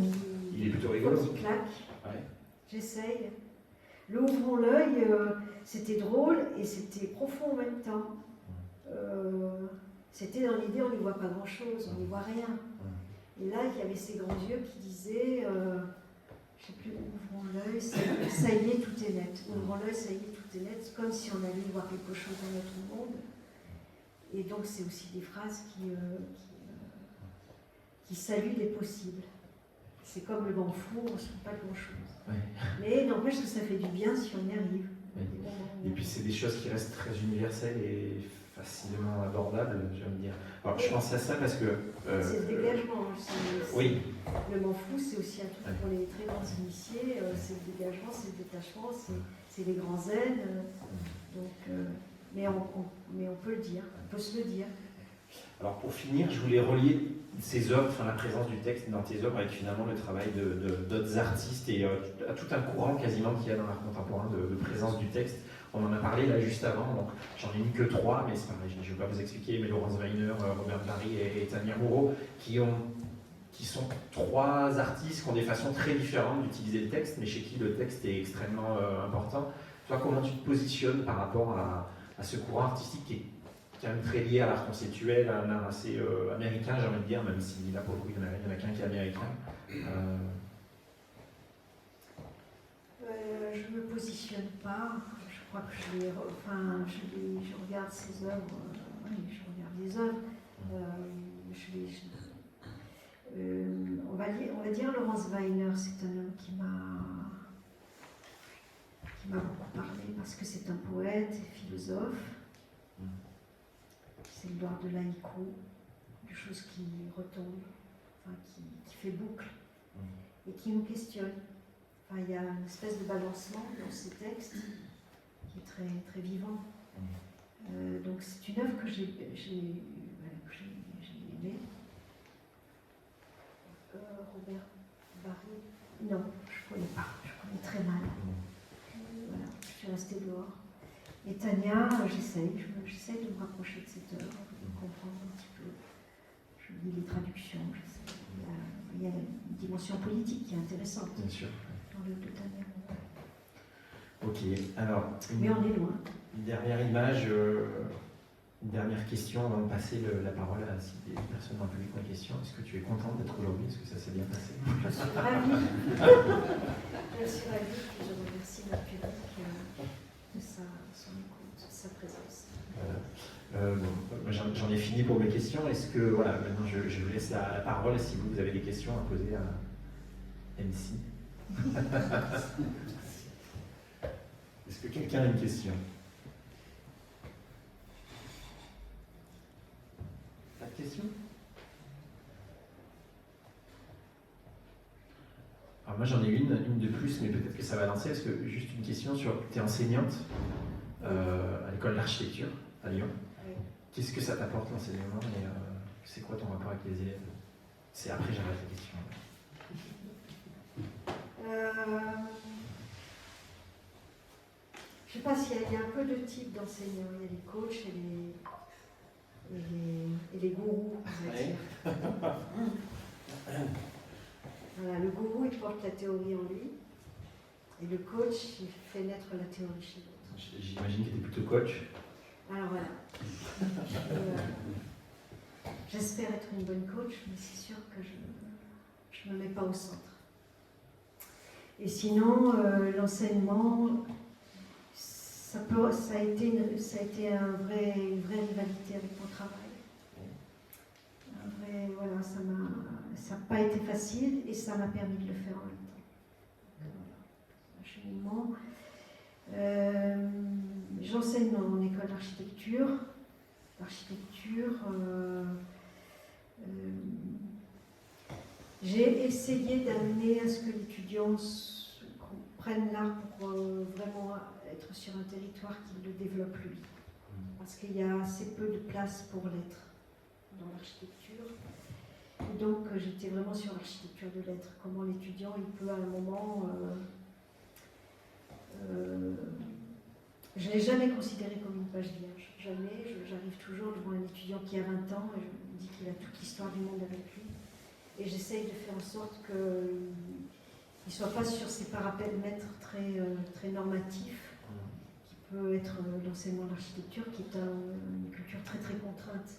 il est plutôt rigolo. Qui claque, j'essaye. Le ouvrons l'œil, c'était drôle et c'était profond en même temps. C'était dans l'idée, on n'y voit pas grand-chose, on n'y voit rien. Et là, il y avait ces grands yeux qui disaient, je ne sais plus, ouvrons l'œil, ça y est, tout est net. Ouvrons l'œil, ça y est, tout est net, comme si on allait voir quelque chose dans notre monde. Et donc, c'est aussi des phrases qui saluent les possibles. C'est comme le vent fou, on ne se trouve pas grand-chose. Ouais. Mais n'empêche que ça fait du bien si on y arrive. Oui. Et puis c'est des choses qui restent très universelles et facilement abordables, je veux dire. Alors je pense à ça parce que... c'est le dégagement. Oui. Le vent fou, c'est aussi un truc pour les très grands initiés. C'est le dégagement, c'est le détachement, c'est les grands zen. Mais on peut le dire, on peut se le dire. Alors pour finir, je voulais relier ces œuvres, la présence du texte dans tes œuvres avec finalement le travail d'autres artistes et tout un courant quasiment qu'il y a dans l'art contemporain de présence du texte. On en a parlé là juste avant, donc j'en ai mis que 3, mais c'est pareil, je ne vais pas vous expliquer, mais Laurence Weiner, Robert Barry et Tania Moreau, qui sont 3 artistes qui ont des façons très différentes d'utiliser le texte, mais chez qui le texte est extrêmement important. Toi, comment tu te positionnes par rapport à ce courant artistique qui est quand même très lié à l'art conceptuel, à un art assez américain, j'ai envie de dire, même si là pour le coup il n'y en a qu'un qui est américain. Je ne me positionne pas, je crois que je regarde ces œuvres, je regarde les œuvres. On va dire Laurence Weiner, c'est un homme qui m'a beaucoup parlé parce que c'est un poète et philosophe. C'est l'art de l'haïku, quelque chose qui retombe, enfin, qui fait boucle et qui nous questionne. Enfin, il y a une espèce de balancement dans ces textes qui est très, très vivant. Donc c'est une œuvre que j'ai aimée. Robert Barry, non, je ne connais pas, je connais très mal. Voilà, je suis restée dehors. Et Tania, j'essaye de me rapprocher de cette œuvre, de comprendre un petit peu. Je lis les traductions, j'essaie. Il y a une dimension politique qui est intéressante. Bien sûr. Dans l'œuvre de Tania. Ok, alors. Mais on est loin. Une dernière image, une dernière question avant de passer la parole à si des personnes dans le public ont des questions. Est-ce que tu es contente d'être aujourd'hui? Est-ce que ça s'est bien passé? Je suis ravie. Je suis ravie et je remercie notre public de son écoute, de sa présence. Voilà. J'en ai fini pour mes questions. Est-ce que, voilà, maintenant je vous laisse la parole si vous avez des questions à poser à MC. Est-ce que quelqu'un a une question? Pas de questions? Alors moi j'en ai une de plus, mais peut-être que ça va lancer, parce que juste une question sur, tu es enseignante à l'école d'architecture à Lyon. Oui. Qu'est-ce que ça t'apporte l'enseignement et c'est quoi ton rapport avec les élèves? C'est après j'arrête la question. Je ne sais pas s'il y a un peu de types d'enseignants. Il y a les coachs et les gourous, on va dire. Voilà, le gourou, il porte la théorie en lui. Et le coach, il fait naître la théorie chez l'autre. J'imagine que tu es plutôt coach. Alors voilà. J'espère être une bonne coach, mais c'est sûr que je ne me mets pas au centre. Et sinon, l'enseignement, ça a été une vraie rivalité avec mon travail. Voilà, ça n'a pas été facile et ça m'a permis de le faire en même temps. Voilà, un cheminement. J'enseigne en école d'architecture. J'ai essayé d'amener à ce que l'étudiant prenne l'art pour vraiment être sur un territoire qui le développe lui. Parce qu'il y a assez peu de place pour l'être dans l'architecture. Et donc j'étais vraiment sur l'architecture de l'être. Comment l'étudiant il peut à un moment... je ne l'ai jamais considéré comme une page vierge. Jamais. J'arrive toujours devant un étudiant qui a 20 ans et je me dis qu'il a toute l'histoire du monde avec lui. Et j'essaye de faire en sorte qu'il ne soit pas sur ces paramètres très normatifs, qui peut être l'enseignement d'architecture, qui est une culture très très contrainte.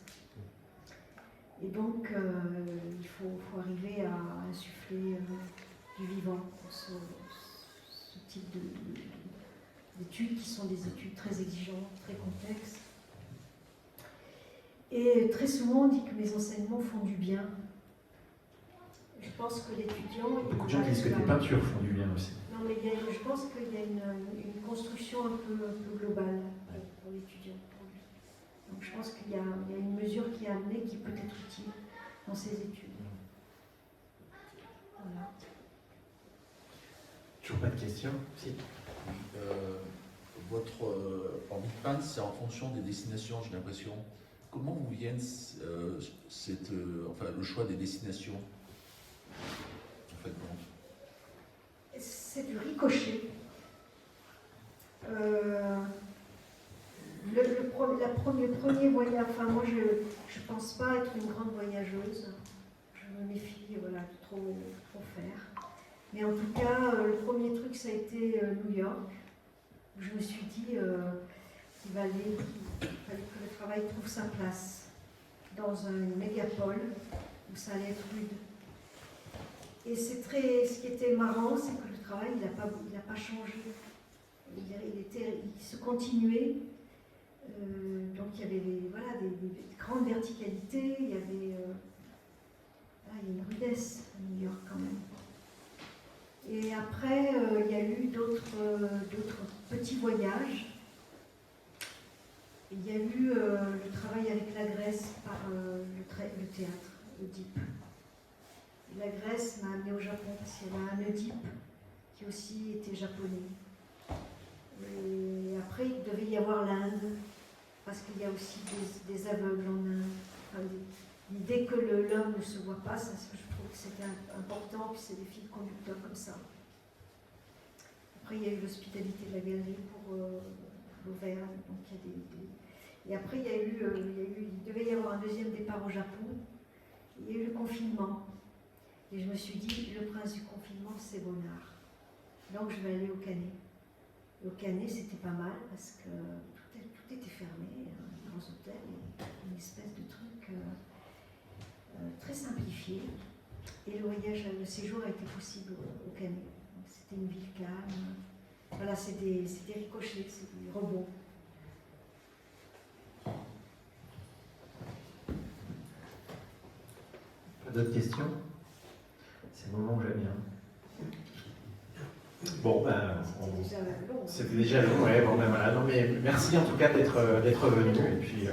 Et donc, il faut arriver à insuffler du vivant pour ce type d'études qui sont des études très exigeantes, très complexes. Et très souvent, on dit que mes enseignements font du bien. Je pense que l'étudiant... Beaucoup de gens disent que tes peintures font du bien aussi. Non, mais je pense qu'il y a une construction un peu globale pour l'étudiant, pour lui. Donc je pense qu'il y a une mesure qui est amenée qui peut être utile dans ses études. Voilà. Toujours pas de questions? Si. Votre envie de peindre, c'est en fonction des destinations, j'ai l'impression. Comment vous vient le choix des destinations? En fait, c'est du ricochet. Le premier voyage, enfin moi je ne pense pas être une grande voyageuse. Je me méfie de trop faire. Mais en tout cas, le premier truc ça a été New York. Où je me suis dit qu'il fallait que le travail trouve sa place dans une mégapole où ça allait être rude. Et ce qui était marrant, c'est que le travail, il n'a pas changé. Il se continuait. Donc il y avait des grandes verticalités, il y avait une rudesse à New York quand même. Et après, il y a eu d'autres petit voyage. Il y a eu le travail avec la Grèce par le théâtre, Oedipe. La Grèce m'a amenée au Japon parce qu'il y avait un Oedipe qui aussi était japonais. Et après, il devait y avoir l'Inde, parce qu'il y a aussi des aveugles en Inde. Enfin, l'idée que l'homme ne se voit pas, ça, je trouve que c'était important, puis c'est des fils conducteurs comme ça. Après, il y a eu l'hospitalité de la galerie pour l'Auvergne, donc il y a Et après, il devait y avoir un deuxième départ au Japon. Il y a eu le confinement. Et je me suis dit, le prince du confinement, c'est Bonnard. Donc je vais aller au Canet. Et au Canet, c'était pas mal parce que tout était fermé, les grands hôtels, une espèce de truc très simplifié. Et le séjour a été possible au Canet. C'était une ville calme. Voilà, c'est des ricochets, c'est des rebonds. D'autres questions? C'est le moment où j'aime bien. Bon, ben, c'était déjà long, ouais, bon, ben voilà. Non, mais merci en tout cas d'être venu. Et puis,